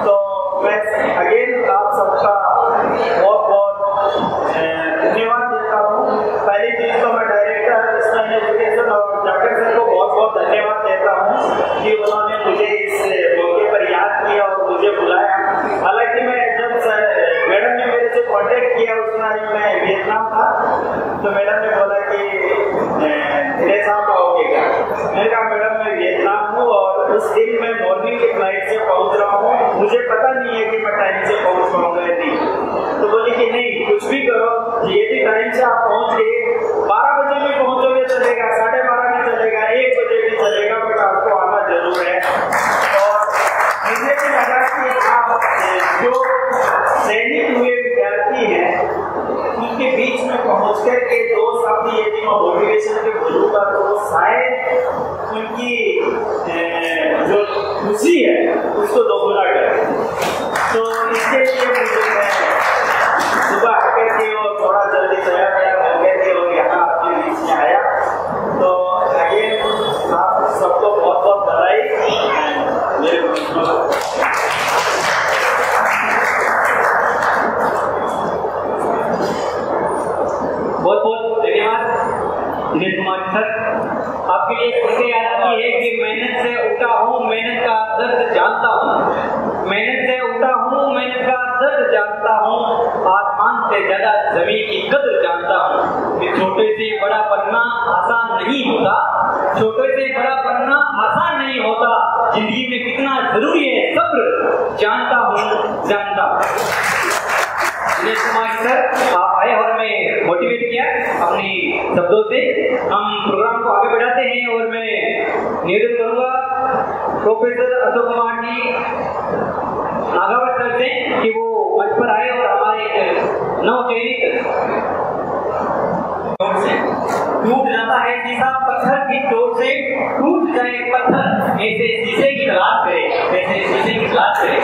तो मैं अगेन आप सबका बहुत बहुत धन्यवाद देता हूँ। पहली चीज तो मैं डायरेक्टर स्टैंड एजुकेशन और डॉक्टर सर को बहुत बहुत धन्यवाद देता हूँ कि उन्होंने मुझे इस मौके पर याद किया और मुझे बुलाया। हालांकि मैं जब मैडम ने मेरे से कांटेक्ट किया उस टाइम मैं वियतनाम था, तो मैडम ने बोला कि मेरे साथ आओगे क्या? मैंने कहा मैडम मैं वियतनाम हूँ और उस दिन मैं मॉर्निंग की फ्लाइट से पहुँच रहा हूँ, मुझे पता नहीं है कि मैं टाइम से पहुँच पाऊंगा या नहीं। तो बोली कि नहीं, कुछ भी करो, यदि टाइम से आप पहुँच गए, 12 बजे भी पहुँचोगे चलेगा, 12:30 भी चलेगा, 1 बजे भी चलेगा, बट आपको आना जरूर है। और मुझे भी लगा कि आप जो ट्रेनिंग हुए विद्यार्थी हैं उनके बीच में पहुँच कर के 2 शब्द यदि मैं मोटिवेशन के बोलूँगा तो शायद उनकी जो खुशी है उसको दोगुना करें। तो इसके लिए मुझे सुबह आकर के और थोड़ा जल्दी तैयार हो गए थे और यहाँ आपके बीच में आया। तो आगे आप सबको बहुत बहुत बधाई। बहुत बहुत धन्यवाद दिनेश कुमार सर। आपके लिए मुझे याद आती है कि मेहनत से उठा हूँ, मेहनत का दर्द जानता हूँ, मेहनत से उठा हूँ, मेहनत का दर्द जानता हूँ, आसमान से ज्यादा जमीन की कदर जानता हूँ। कि छोटे से बड़ा बनना आसान नहीं होता, छोटे से बड़ा बनना आसान नहीं होता, जिंदगी में कितना जरूरी है सब्र जानता हूँ, जानता हूँ। दिनेश कुमार सर आप आए और मैं मोटिवेट किया अपनी शब्दों से। हम प्रोग्राम को आगे बढ़ाते हैं और मैं निवेदन करूंगा प्रोफेसर अशोक कुमार जी नागावत सर से कि वो मंच पर आए और हमारे नवचयनित टूट जाता है शीशा पत्थर की चोट से, टूट जाए पत्थर ऐसे शीशे की तलाश करे, ऐसे शीशे की तलाश करे।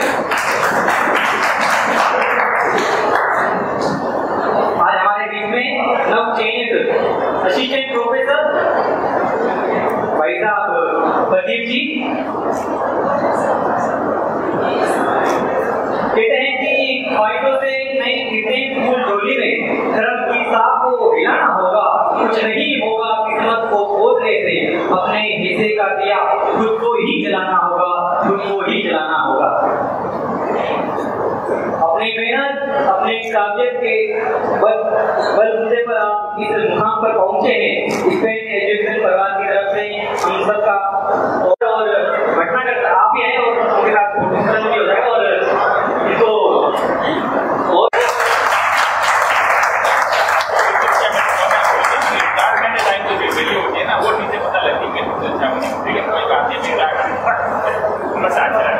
आज हमारे बीच में नवचयनित असिस्टेंट प्रोफेसर भाई साहब प्रदीप जी। कहते हैं कि ख्वाहिशों से नहीं गिरते फूल डोली में, धर्म की साख को हिलाना होगा, कुछ नहीं होगा किस्मत को खोदने से, अपने हिस्से का दिया खुद को ही जलाना होगा, खुद को ही जलाना होगा। अपनी मेहनत अपने काबिलियत के बलबूते पर आप इस मुकाम पर पहुंचे हैं। स्पेन एजुकेशन परिवार की तरफ से हम सबका और घटना करता आप ही आए और उनके साथ फोटो भी हो जाएगा और इनको और 4 घंटे टाइम तो बिजली होती है ना, वो चीजें पता लगती है। लेकिन कोई बात नहीं, मेरा बस आज मैडम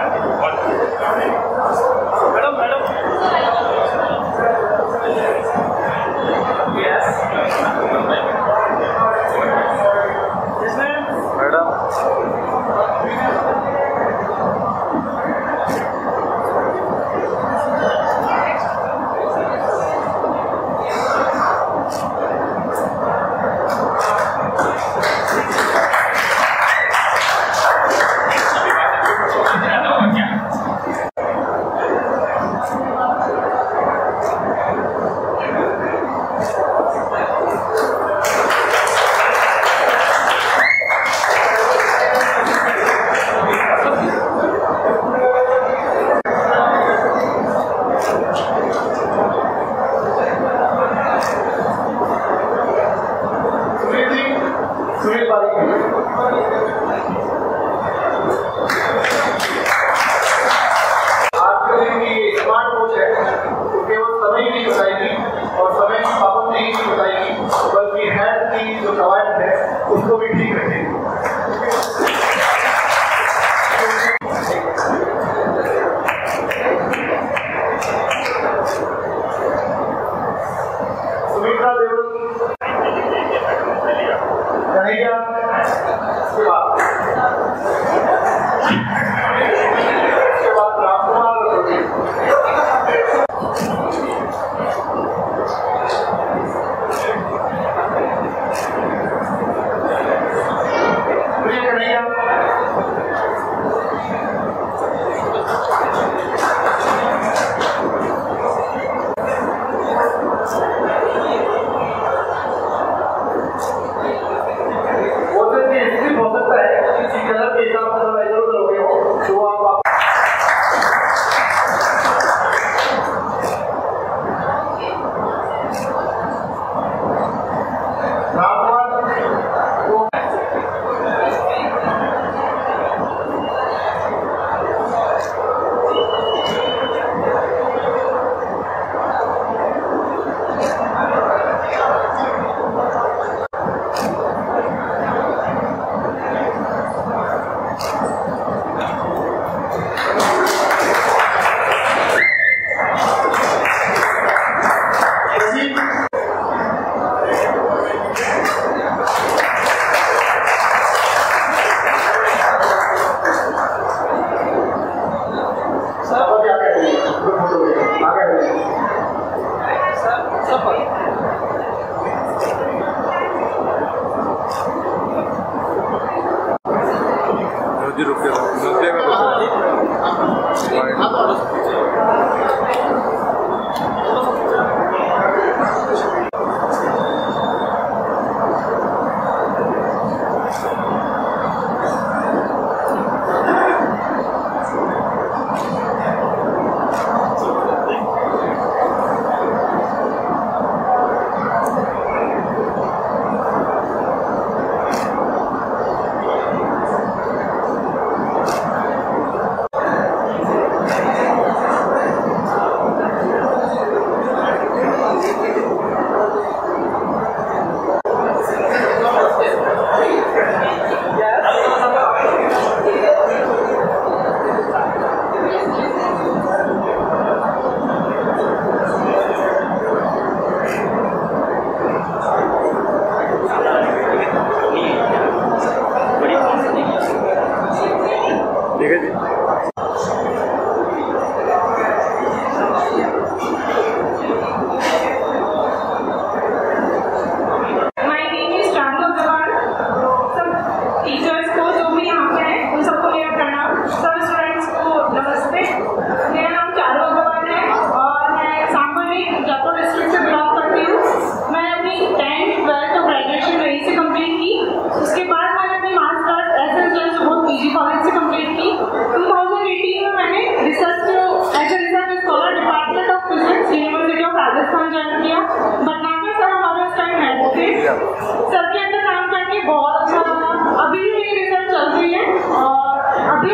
सर के अंदर काम करके बहुत अच्छा लगा। अभी भी मेरी रिसर्च चल रही है और अभी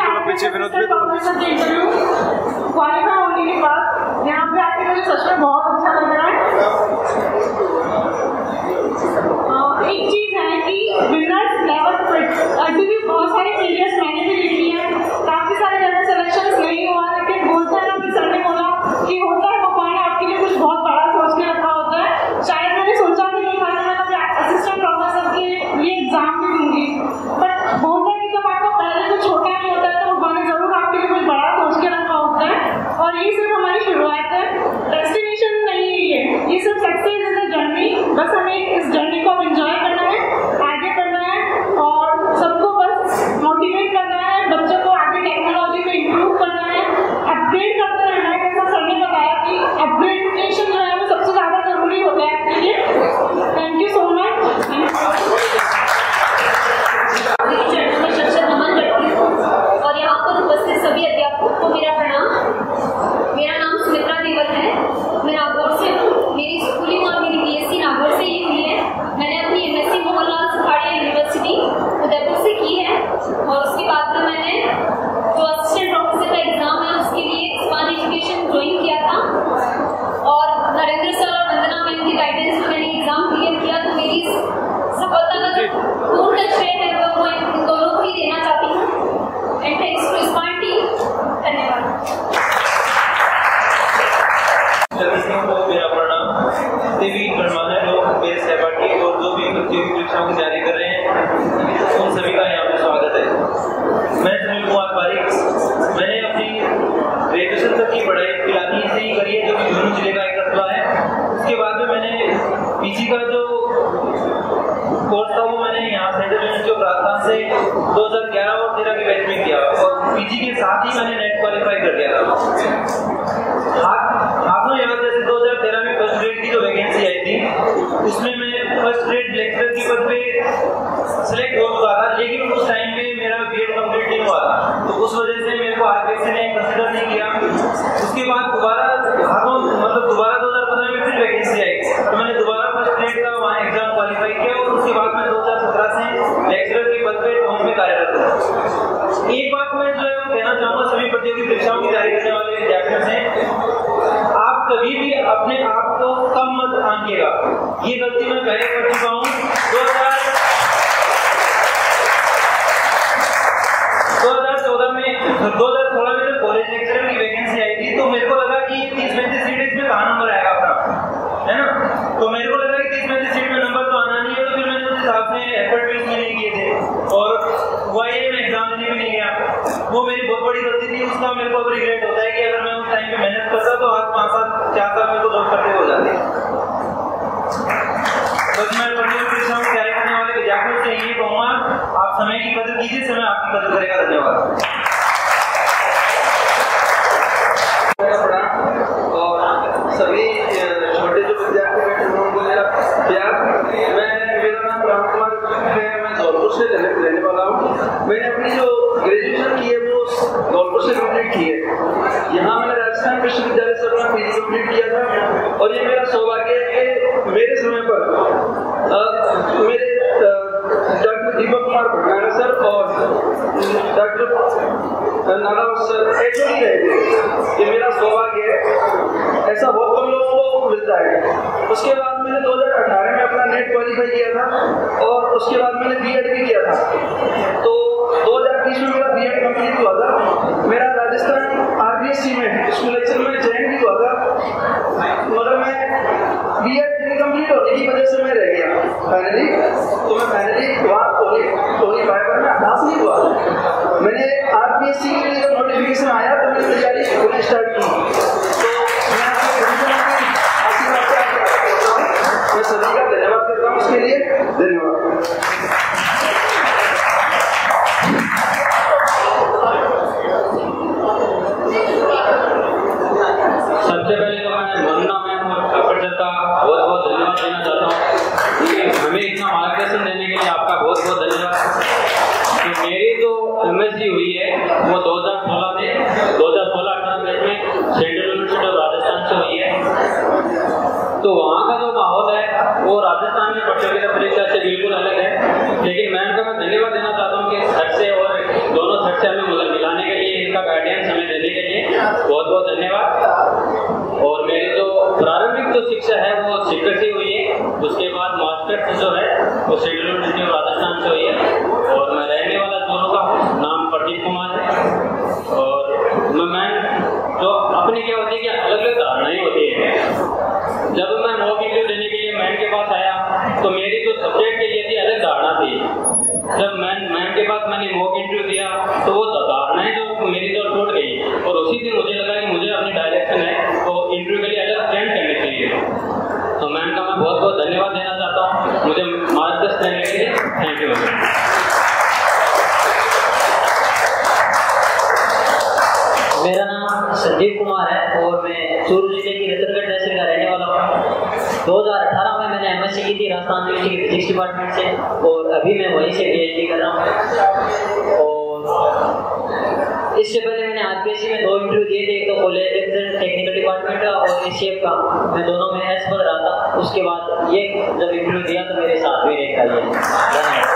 इंटरव्यू क्वालिफाई होने के बाद यहाँ पे आके मुझे सच में बहुत अच्छा लग रहा है। एक चीज है कि विनर्स नेवर क्विट। अभी भी बहुत सारे फेलियर्स मैंने भी देखी है, काफी सारे जगह सिलेक्शन नहीं हुआ, लेकिन बोलता है ना कि सर ने बोला कि होता है भगवान ने आपके लिए कुछ बहुत बड़ा सोच के रखा होता है। शायद मैंने सोचा भी नहीं था कि मैं कभी असिस्टेंट प्रोफेसर के लिए एग्जाम भी दूंगी, बट बोलता है कि जब आपको पहले कुछ छोटा नहीं होता है तो भगवान ने जरूर आपके लिए कुछ बड़ा सोच के रखा होता है। और ये सिर्फ हमारी शुरुआत है, डेस्टिनेशन नहीं है ये सिर्फ सक्सेस इज अ जर्नी। बस हमें इस जर्नी को एंजॉय करना है, आगे बढ़ना है और सबको बस मोटिवेट करना है, बच्चों को आगे टेक्नोलॉजी में इम्प्रूव करना है, अपग्रेड करते रहना है। जैसा सर ने बताया कि अपग्रेडेशन जो है वो सबसे ज़्यादा जरूरी होता है आपके लिए। Thank you so much. शिक्षक नमन करती हूँ और यहाँ पर उपस्थित सभी अध्यापकों को मेरा प्रणाम। मेरा नाम सुमित्रा देवल है, मैं नागौर से हूँ। मेरी स्कूलिंग और मेरी बीएससी नागौर से ही हुई है। मैंने अपनी एमएससी मोहनलाल सुखाड़िया यूनिवर्सिटी उदयपुर से की है और उसके बाद में मैंने जो असिस्टेंट प्रोफेसर का एग्जाम है उसके लिए स्पान एजुकेशन ज्वाइन किया था और नरेंद्र सर और वंदना मैम की गाइडेंस में मैंने एग्जाम क्लियर किया। तो मेरी सफलता का जो पूर्ण श्रेय है वो मैं इन दोनों को ही देना चाहती हूँ। And thanks to span team. धन्यवाद। मेरा प्रणाम। सभी गणमान्य लोग, मेरे सहपाठी और जो भी प्रतियोगी परीक्षाओं की तैयारी कर रहे हैं उन सभी का यहाँ पे स्वागत है। मैं सुनील कुमार पारिक, मैंने अपनी ग्रेजुएशन तक की पढ़ाई फिलहाल से ही करी है जो कि झुंझुनू जिले का एक कस्बा है। उसके बाद में मैंने पीजी का जो कोर्स था वो मैंने यहाँ सेंट्रल यूनिवर्सिटी ऑफ राजस्थान से 2011 और 13 के बैच में किया और पीजी के साथ ही मैंने नेट क्वालिफाई कर दिया था। हाथों याद जैसे 2013 में फर्स्ट ग्रेड की जो वैकेंसी आई थी उसमें मैं फर्स्ट ग्रेड लेक्चरर के पद पे सिलेक्ट हो चुका था, लेकिन उस टाइम पे मेरा बीएड कंप्लीट नहीं हुआ था, तो उस वजह से मेरे को आरपीएससी ने कंसीडर नहीं किया। उसके बाद दोबारा 2015 में फिर वैकेंसी आई तो मैंने दोबारा फर्स्ट ग्रेड का वहाँ एग्जाम क्वालिफाई किया और उसके बाद मैं 2017 से लेक्चरर के पद पे टॉप में कार्यरत हूँ। एक बात मैं जो है वो कहना चाहूँगा सभी प्रतियोगी परीक्षाओं की तैयारी करने वाले विद्यार्थियों से, आप कभी भी अपने आप को कम मत आंकिएगा। ये गलती मैं पहले कर चुका हूँ। 2016 में जब कॉलेज लेक्चरर की वैकेंसी आई थी तो मेरे को लगा कि 30-35 सीट इसमें कहाँ नंबर आएगा अपना, है ना। तो मेरे को लगा कि 30-35 सीट में नंबर तो आना नहीं है, तो फिर मैंने उस हिसाब से एफर्ट भी इसमें नहीं किए थे और वाईए में एग्जाम देने भी नहीं गया। वो मेरी बहुत बड़ी गलती थी, उसका मेरे को अब रिग्रेट होता है कि अगर मैं उस टाइम पे मेहनत करता तो आज 4 साल मेरे को जॉब करते हो जाते। बस मैं परीक्षा की तैयारी करने वाले विद्यार्थियों से यही कहूँगा, आप समय की कदर कीजिए, समय आपकी कदर करेगा। धन्यवाद। और सभी छोटे जो विद्यार्थी बैठे हैं उनको मेरा प्यार। मेरा नाम राम कुमार है, मैं धौलपुर से रहने वाला हूँ। मैंने अपनी जो ग्रेजुएशन की है वो धौलपुर से कंप्लीट की है। यहाँ मैंने राजस्थान विश्वविद्यालय से अपना पीजी कंप्लीट किया था। और ये मेरा सौभाग्य है कि मेरे समय पर मेरे डॉक्टर दीपक कुमार भटनागर सर और डॉक्टर नागावत सर एचओडी रहे थे। ये मेरा सौभाग्य है, ऐसा बहुत कम लोगों को मिलता है। उसके बाद मैंने 2018 में अपना नेट क्वालिफाई किया था और उसके बाद मैंने बीएड भी किया था। तो 2020 में मेरा बीएड कंप्लीट हुआ था। मेरा राजस्थान आरबीएससी में स्कूल लेक्चर में चयन भी हुआ था, मगर मैं बीएड इनकम्प्लीट होने की वजह से मैं रह गया फाइनली। तो मैं फाइनली वहाँ टोनी फाइबर में अभ्यास नहीं हुआ। मैंने आरबीएससी के लिए जब नोटिफिकेशन आया तो मैंने तैयारी होने स्टार्ट की। तो मैं मैं सभी का धन्यवाद करता हूँ उसके लिए। धन्यवाद। सबसे पहले तो मैं वंदना मैम और ठाकुर सर का बहुत बहुत धन्यवाद देना चाहता हूँ। हमें इतना मार्गदर्शन देने के लिए आपका बहुत बहुत धन्यवाद। तो मेरी जो एमएससी हुई है वो 2016 में 2016-18 बैच में सेंट्रल यूनिवर्सिटी ऑफ राजस्थान से हुई है। तो वहाँ का जो माहौल है वो राजस्थान में प्रतियोगिता परीक्षा से बिल्कुल अलग है। लेकिन मैम का मैं धन्यवाद देना चाहता हूँ कि सर से और दोनों सर से हमें मिलाने के लिए, इनका गाइडेंस हमें देने के लिए बहुत बहुत धन्यवाद। और मेरी जो प्रारंभिक जो शिक्षा है वो शिक्षक से हुई है। उसके बाद मास्टर्स जो है वो सेंट्रल यूनिवर्सिटी ऑफ राजस्थान से हुई है। और मैं रहने वाला चोरों का हूँ, नाम प्रदीप कुमार है। और मैं जो अपनी क्या होती है कि अलग अलग धारणाएं होती है। जब मैं मॉक इंटरव्यू देने के लिए मैम के पास आया तो मेरी जो सब्जेक्ट के लिए थी अलग धारणा थी। जब मैम के पास मैंने मॉक इंटरव्यू दिया तो वो धारणाएं जो मेरी तो टूट गई। और उसी दिन मुझे लगा कि मुझे अपनी डायरेक्शन है तो इंटरव्यू के लिए अलग प्लान करने चाहिए। तो मैम का मैं बहुत बहुत धन्यवाद देना चाहता हूँ मुझे मार्गदर्शन देने के लिए। Thank you. मेरा नाम संदीप कुमार है और मैं चूरू जिले की रतनगढ़ तहसील का रहने वाला हूँ। 2018 में मैंने एमएससी की थी राजस्थान यूनिवर्सिटी के फिजिक्स डिपार्टमेंट से और अभी मैं वहीं से पीएचडी कर रहा हूँ। और इससे पहले मैंने आरपीएससी में 2 इंटरव्यू दिए थे, एक तो कॉलेज टेक्निकल डिपार्टमेंट का और एसीएफ का। मैं दोनों में एस पद रहा था। उसके बाद ये जब इंटरव्यू दिया तो मेरे 7वें रैंक आई है। धन्यवाद।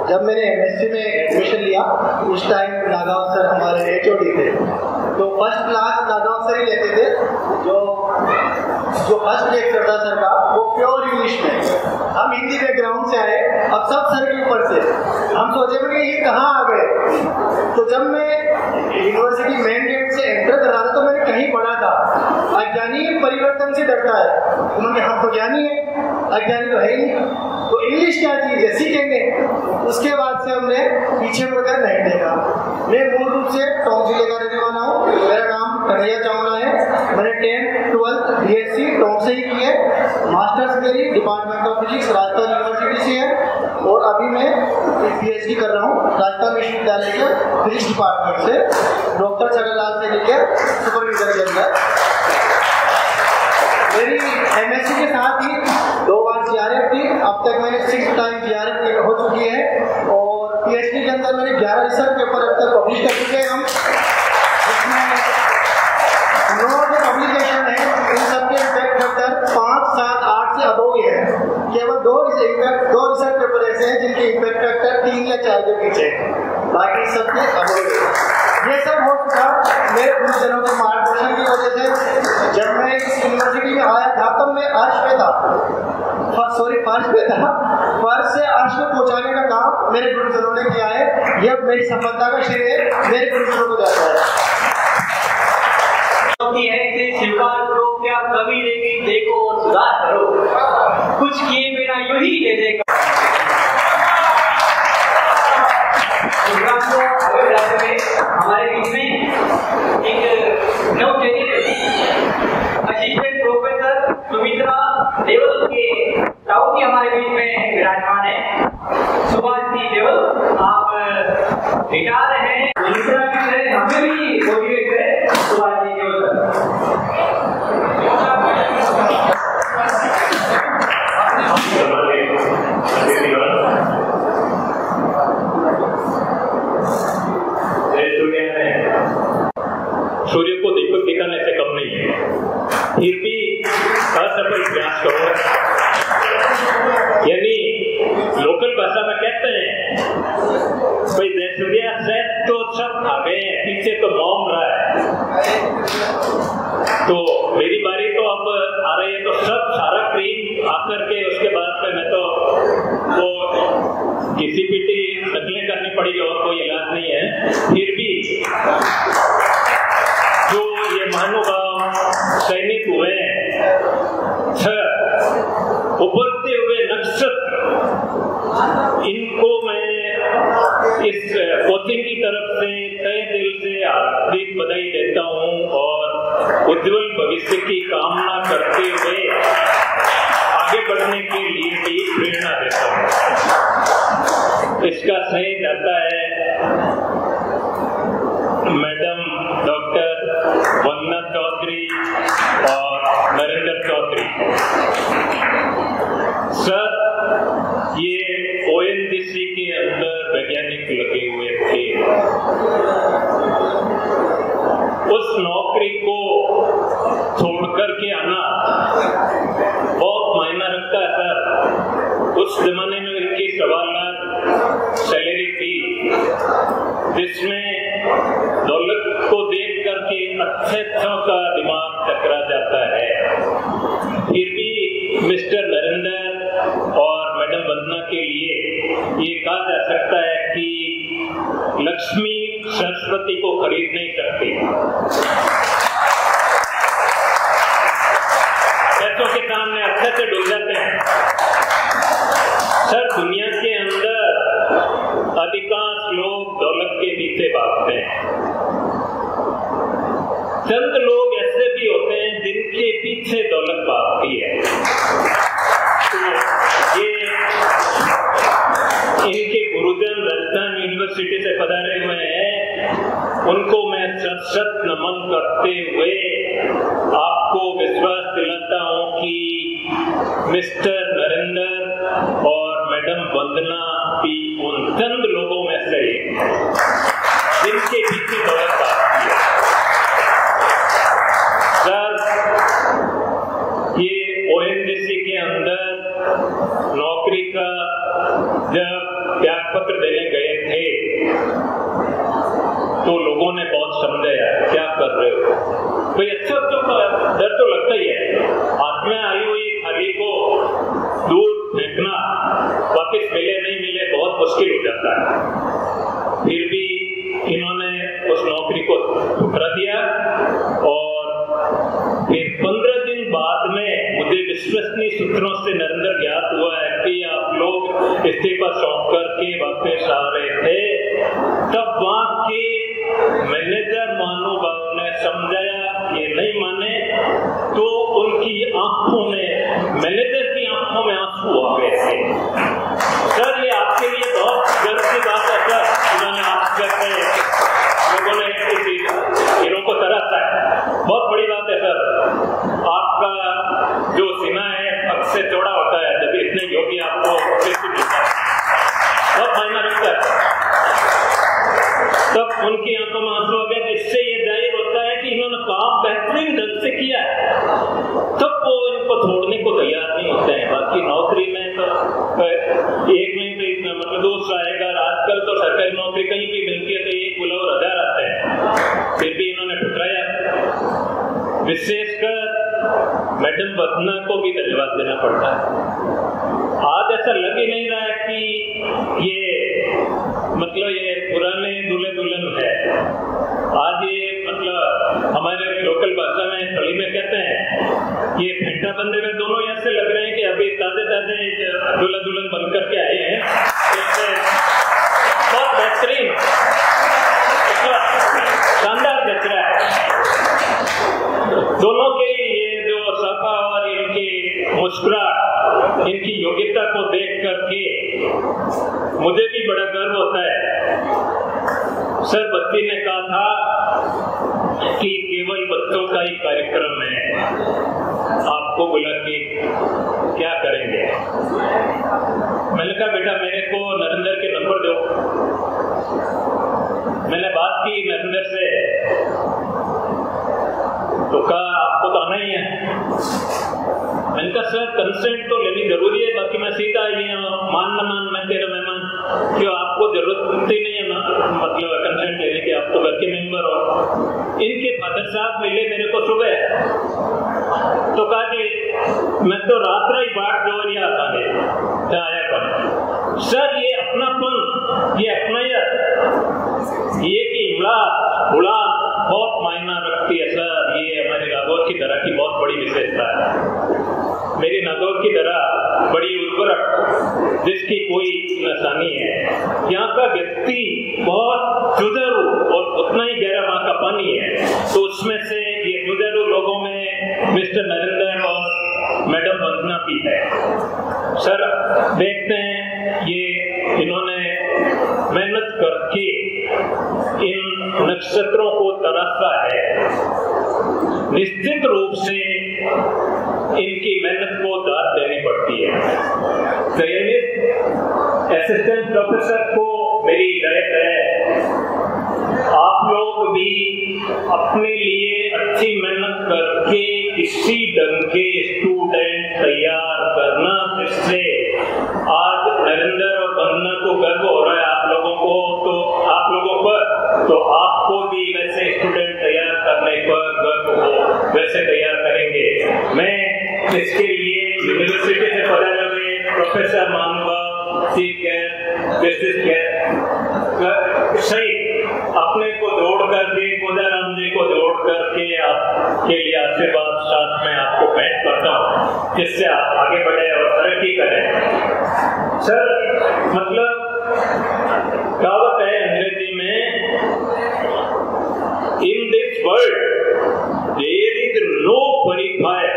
जब मैंने एमएससी में एडमिशन लिया उस टाइम नागाव सर हमारे एचओडी थे। तो फर्स्ट क्लास नागाव सर ही लेते थे। जो फर्स्ट लेक्चर था सर का वो प्योर इंग्लिश में। हम हिंदी बैकग्राउंड से आए, अब सब सर के ऊपर से हम सोचे कि ये कहाँ आ गए। तो जब मैं यूनिवर्सिटी मेन गेट से एंटर कर रहा था तो मैंने कहीं पढ़ा था अज्ञानी परिवर्तन से डरता है। उन्होंने हम तो ज्ञानी है, अज्ञानी तो है ही नहीं, तो इंग्लिश क्या चीज है सीखेंगे। उसके बाद से हमने पीछे मुड़कर नहीं देखा। मैं मूल रूप से टोंक जिले का रहने वाला हूँ। मेरा नाम कन्हैया चावला है। मैंने 10th 12th बीएससी टोंक से ही की है। मास्टर्स मेरी department of physics Rajasthan university से है और अभी मैं पीएचडी कर रहा हूँ राजस्थान विश्वविद्यालय के फिजिक्स डिपार्टमेंट से, डॉक्टर छगनलाल से लेकर सुपरवाइजर के अंदर। मेरी एमएससी के साथ ही 2 बार जीआरएफ थी। अब तक मैंने 6 टाइम जीआरएफ हो चुकी है और पीएचडी के अंदर मैंने 11 रिसर्च पेपर अब तक पब्लिश कर चुके हैं हम। इसमें 9 जो पब्लिकेशन है इन सबके इम्पैक्ट फैक्टर 5, 7, 8 से अबव ही है। केवल 2 रिसर्च पेपर ऐसे हैं जिनके इम्पैक्ट फैक्टर 3 या 4 के पीछे, बाकी सबके अबव है। ये सब हो चुका मेरे गुरुजनों के मार्गदर्शन की वजह से। जब मैं इस यूनिवर्सिटी में आया था तब मैं अर्श पे था, फर्श पे था। फर्श से अर्श में पहुंचाने का काम मेरे गुरुजनों ने किया है। यह मेरी सफलता का श्रेय मेरे गुरुजनों को जाता है। स्वीकार करो, क्या कमी लेगी देखो और सुधार करो, कुछ किए बिना यूं ही कहते नहीं केवल आप दिखा रहे हैं, दूसरा भी है, हमें भी मोटिवेट करें, तो बात नहीं केवल सूर्य को दीपक दिखाने से कम नहीं है, फिर भी असफल प्रयास करो। यानी लोकल भाषा में कहते हैं भाई सूर्य सेट तो सब आ गए हैं, पीछे तो मौम रहा है, तो मेरी बारी तो अब आ रही है, तो सब सारा क्रीम आकर के उसके बाद में मैं तो वो किसी पीटी नकलें करनी पड़ेगी और कोई इलाज नहीं है। फिर भी जो ये महानुभाव सैनिक हुए उभरते हुए नक्षत्र, इनको मैं इस कोचिंग की तरफ से तहे दिल से हार्दिक बधाई देता हूं और उज्जवल भविष्य की कामना करते हुए आगे बढ़ने के लिए भी प्रेरणा देता हूं। इसका श्रेय जाता है मैडम डॉक्टर वंदना चौधरी और नरेंद्र चौधरी सर। ये ONGC के अंदर वैज्ञानिक लगे हुए थे, उस नौकरी को छोड़कर के आना बहुत मायना रखता है सर। उस जमाने में इनकी 1.25 लाख सैलरी थी, जिसमें दौलत को देख करके अच्छों का दिमाग टकरा जाता है। फिर भी मिस्टर नरेंद्र और मैडम वंदना के लिए ये कहा जा सकता है कि लक्ष्मी सरस्वती को खरीद नहीं सकती, पैसों के सामने अच्छे से डूब जाते हैं सर। दुनिया के अंदर अधिकांश लोग दौलत के पीछे भागते हैं, चंद लोग ऐसे भी होते हैं जिनके पीछे दौलत भागती है। तो ये इनके गुरुजन राजस्थान यूनिवर्सिटी से पधारे हुए हैं, उनको मैं सत नमन करते हुए आपको विश्वास दिलाता हूं कि मिस्टर नरेंद्र और मैडम वंदना भी उन चंद लोगों में से एक जिनके पीछे दौलत भागती है सर। ये ONGC के अंदर नौकरी का जब त्याग पत्र देने गए थे तो लोगों ने बहुत समझाया, क्या कर रहे हो कोई अच्छा डर तो लगता ही है, हाथ में आई हुई थाली को दूर फेंकना, वापिस मिले नहीं मिले बहुत मुश्किल हो जाता है। फिर भी इन्होंने उस नौकरी को ठुकरा दिया और फिर 15 दिन बाद में मुझे विश्वसनीय सूत्रों से नरेंद्र ज्ञात हुआ है कि आप लोग इस्तीफा सौंप करके वापस आ रहे थे, तब वहां के मैनेजर महानुभाव ने समझाया, ये नहीं माने तो उनकी आंखों में, मैनेजर की आंखों में आंसू आ गए थे सर। ये आपके लिए बहुत गर्व की बात है सर, उन्होंने आप जैसे लोगों ने हीरो को तराशा है, बहुत बड़ी बात है सर। आपका जो सीना है पग से चौड़ा होता है, जब इतने योग्य आपको मिलता है बहुत मायना रखता है। तब उनकी आंखों में आंसू आ गए, इससे ये जाहिर होता है कि इन्होंने काम बेहतरीन ढंग से किया है, तब वो इनको छोड़ने को तैयार नहीं होते हैं। बाकी नौकरी में तो एक नहीं तो मतलब दूसरा आएगा, आजकल तो सरकारी नौकरी कहीं भी मिलती है तो एक बुलाओ 1000 आते हैं, फिर भी इन्होंने ठुकराया। विशेषकर मैडम वंदना को भी धन्यवाद देना पड़ता है। आज ऐसा लग ही नहीं रहा है कि ये मतलब ये पुराने दूल्हे दुल्हन है। आज ये मतलब हमारे लोकल भाषा में थली में कहते हैं ये फेंटा बंदे में दोनों ऐसे लग रहे हैं कि अभी ताजे ताजे दूल्हा दुल्हन बन करके आए हैं। बहुत बेहतरीन शानदार जच रहा है दोनों के। ये जो सफा और इनकी मुस्कुराहट, इनकी योग्यता को देख करके मुझे भी बड़ा गर्व होता है। सर बच्ची ने कहा था कि केवल बच्चों का ही कार्यक्रम है, आपको बुला के क्या करेंगे। मैंने कहा बेटा मेरे को नरेंद्र के नंबर दो। मैंने बात की नरेंद्र से, तो कहा आपको तो आना ही है। मैंने कहा सर कंसेंट तो लेनी जरूरी है, बाकी मैं सीधा ये मान न मान मैं तेरा मेहमान, क्यों आपको जरूरत ही नहीं है ना, मतलब कंसेंट लेने की, आप तो घर के मेंबर हो। इनके फादर साहब मिले मेरे को सुबह, तो कहा कि मैं तो रात ही बाट दो या आया कौन सर, ये अपनापन, ये अपनायत, ये कि उड़ान बहुत मायना रखती है सर। ये हमारे नागौर की तरह की बहुत बड़ी विशेषता है। मेरी नागौर की तरह बड़ी उर्वरक जिसकी कोई निशानी है। यहाँ का व्यक्ति बहुत जुझारू और उतना ही गहरा वहाँ का पानी है। तो उसमें से ये जुझारू लोगों में मिस्टर नरेंद्र और मैडम वंदना भी है। सर देखते हैं ये इन्होंने मेहनत करके इन नक्षत्रों को तराशा है। निश्चित रूप से इनकी मेहनत को दाद देनी पड़ती है। असिस्टेंट प्रोफेसर को मेरी हिदायत है, आप लोग भी अपने लिए अच्छी मेहनत करके इसी ढंग के स्टूडेंट तैयार करना, जिससे आज नरेंद्र और वंदना को गर्व हो रहा है आप लोगों को, तो आप लोगों पर, तो आपको भी वैसे स्टूडेंट तैयार करने पर गर्व हो, वैसे तैयार करेंगे। मैं इसके लिए यूनिवर्सिटी से पता लगे प्रोफेसर मानूंगा, चीफ गेस्ट, जस्टिस गेस्ट, सही अपने को जोड़ करके, कोदाराम जी को जोड़ करके आपके लिए आशीर्वाद साथ में आपको भेंट करता हूँ, जिससे आप आगे बढ़े और तरक्की करें। सर मतलब कहावत है अंग्रेजी में, in this world there is no qualifier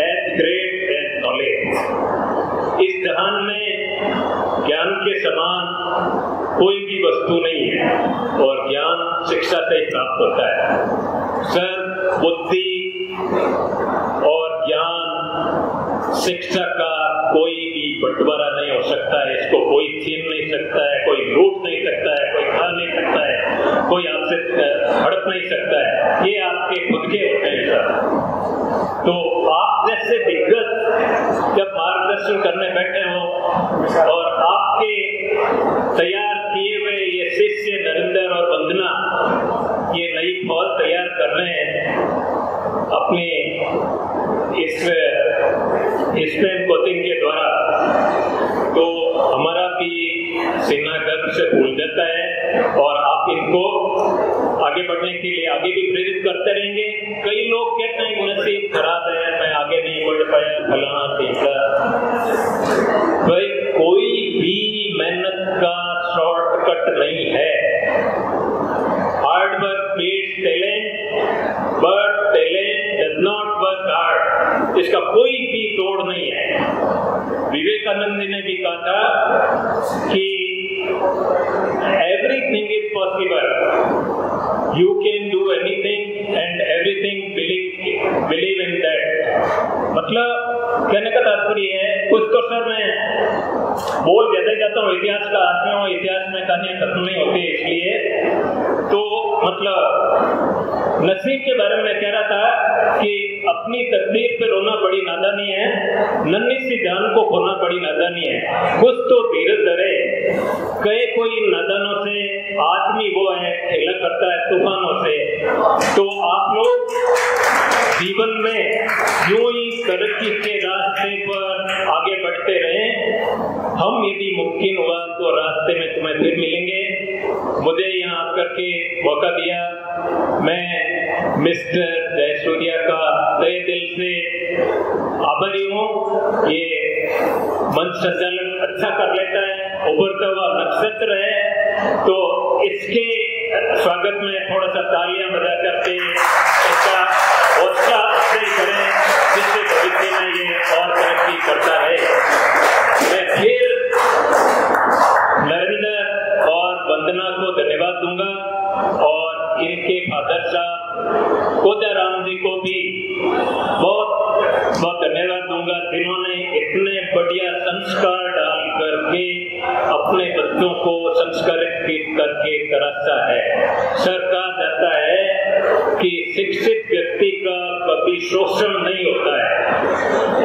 as great as knowledge. इस जहान में ज्ञान के समान कोई भी वस्तु नहीं है, और ज्ञान शिक्षा से ही प्राप्त होता है। सर बुद्धि और ज्ञान शिक्षा का कोई भी बंटवारा नहीं हो सकता है, इसको कोई छीन नहीं सकता है, कोई लूट नहीं सकता है, कोई खा नहीं सकता है, कोई आपसे हड़प नहीं सकता है, ये आपके खुद के होते हैं सर। तो आप जैसे दिग्गज जब मार्गदर्शन करने बैठे हो और आपके तैयार किए हुए ये शिष्य नरेंद्र और वंदना ये नई फौज तैयार कर रहे हैं अपने इस स्पेन कोचिंग के द्वारा, तो हमारा भी सीना गर्व से फूल जाता है, और आप इनको आगे बढ़ने के लिए आगे भी प्रेरित करते रहेंगे। कई लोग कहते हैं नसीब खराब है, मैं आगे नहीं बढ़ पाया, फलाना तीसरा। भाई कोई भी मेहनत का शॉर्टकट नहीं है। Hard work beats talent, but talent does not work hard. इसका कोई भी तोड़ नहीं है। विवेकानंद जी ने भी कहा था कि everything is possible, you can do anything and everything believe in that. मतलब कहने का तात्पर्य है, कुछ तो सर मैं बोल ज्यादा जाता हूँ, इतिहास का आदमी हूँ, इतिहास में कहानियां खत्म नहीं होती, इसलिए तो मतलब नसीब के बारे में कह रहा था कि अपनी तकदीर पे रोना बड़ी नादानी है, नन्ही सी जान को खोना बड़ी नादानी है। कुछ तो धीरज धरे, कहे कोई नादानों से आदमी वो है खेला करता है तूफानों से। तो आप लोग जीवन में यूं ही तरक्की के रास्ते पर आगे बढ़ते रहें। हम यदि मुमकिन हुआ तो रास्ते में तुम्हें फिर मिलेंगे। मुझे यहाँ आकर के मौका दिया, मैं मिस्टर जयसूर्या का तहे दिल से आभारी हूँ। ये मंच संचालन अच्छा कर लेता है, उभरता हुआ नक्षत्र है, तो इसके स्वागत में थोड़ा सा तालियां बजा करके इसका हौसला अफजाई करें, जिससे भविष्य में ये और तरक्की करता रहे। मैं फिर वंदना को धन्यवाद दूंगा और इनके फादर साहब कोदाराम जी को भी बहुत बहुत धन्यवाद दूंगा, जिन्होंने इतने बढ़िया संस्कार डाल करके अपने बच्चों को संस्कारित करके तराशा है। सर, कहा जाता है कि शिक्षित व्यक्ति का कभी शोषण नहीं होता है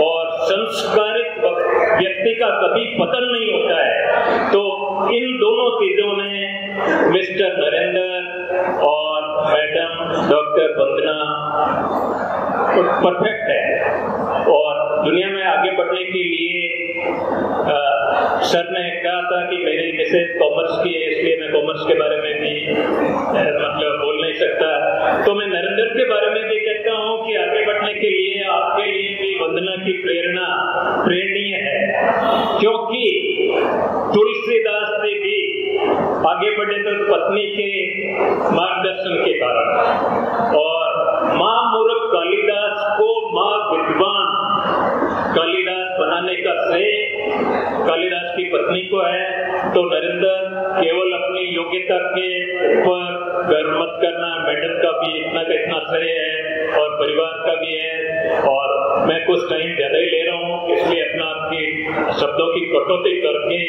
और संस्कारित व्यक्ति का कभी पतन नहीं होता है। तो इन दोनों चीजों में मिस्टर नरेंद्र और मैडम डॉक्टर वंदना परफेक्ट है और दुनिया में आगे बढ़ने के लिए सर ने कहा था कि मेरी मिसेज कॉमर्स की है, इसलिए मैं कॉमर्स के बारे में भी मतलब बोल नहीं सकता। तो मैं नरेंद्र के बारे में भी कहता हूँ कि आगे बढ़ने के लिए आपके लिए भी वंदना की प्रेरणा प्रेरणीय है, क्योंकि तुलसीदास जी भी आगे बढ़े तो पत्नी के मार्गदर्शन के कारण, और माँ मूर्ख कालिदास को माँ विद्वान कालिदास बनाने का श्रेय कालिदास की पत्नी को है। तो नरेंद्र, केवल अपनी योग्यता के ऊपर गर्व मत करना, मैडम का भी इतना का इतना श्रेय है और परिवार का भी है। और मैं कुछ टाइम ज्यादा ही ले रहा हूँ, इसलिए अपना आपकी शब्दों की कटौती करके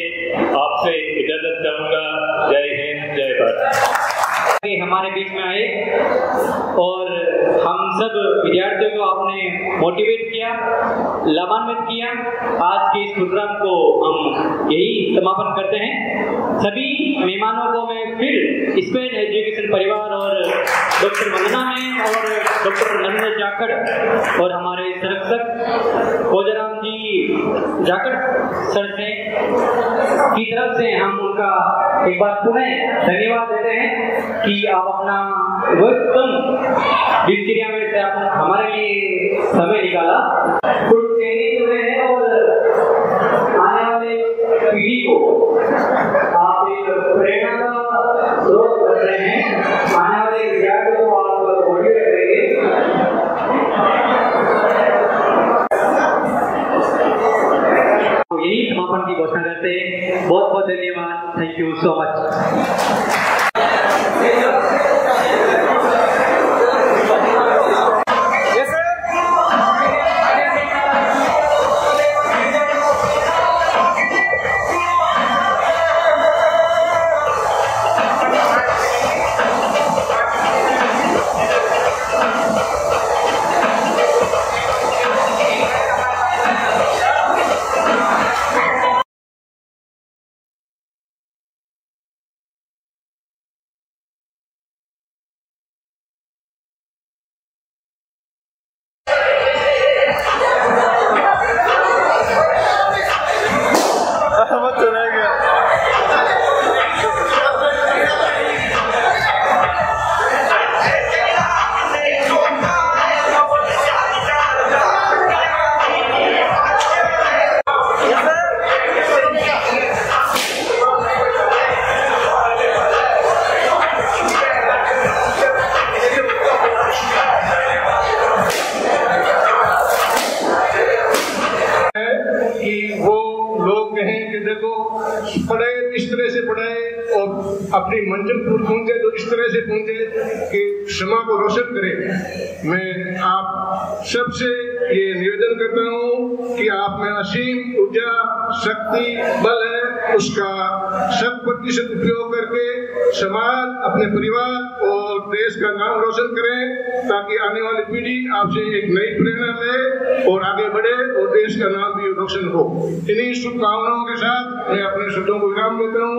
आपसे इजाजत चाहूंगा। जय हिंद, जय भारत। हमारे बीच में आए और हम सब विद्यार्थियों को आपने मोटिवेट किया, लाभान्वित किया। आज के इस प्रोग्राम को हम यही समापन करते हैं। सभी मेहमानों को मैं फिर स्पेन एजुकेशन परिवार और डॉक्टर वंदना में और डॉक्टर नरेंद्र जाखड़ और हमारे संरक्षक कोदाराम जी जाखड़ सर से की तरफ से हम उनका एक बार पुनः धन्यवाद देते हैं कि आप अपना कम दिनचर्या में से आप हमारे लिए समय निकाला, कुछ ट्रेनिंग हुए हैं और आने वाले पीढ़ी को आप एक प्रेरणा का स्रोत बन रहे हैं। आने वाले विद्यार्थियों को आप मोटिवेट करेंगे। यही समापन की घोषणा करते हैं। बहुत बहुत धन्यवाद। Thank you so much. अपनी मंजिल पर पहुंचे तो इस तरह से पहुंचे कि समाज को रोशन करे। मैं आप सबसे ये निवेदन करता हूँ कि आप में असीम ऊर्जा शक्ति बल है, उसका 100% उपयोग करके समाज अपने परिवार और देश का नाम रोशन करें, ताकि आने वाली पीढ़ी आपसे एक नई प्रेरणा ले और आगे बढ़े और देश का नाम भी रोशन हो। इन्हीं शुभकामनाओं के साथ मैं अपने शब्दों को विराम देता हूँ।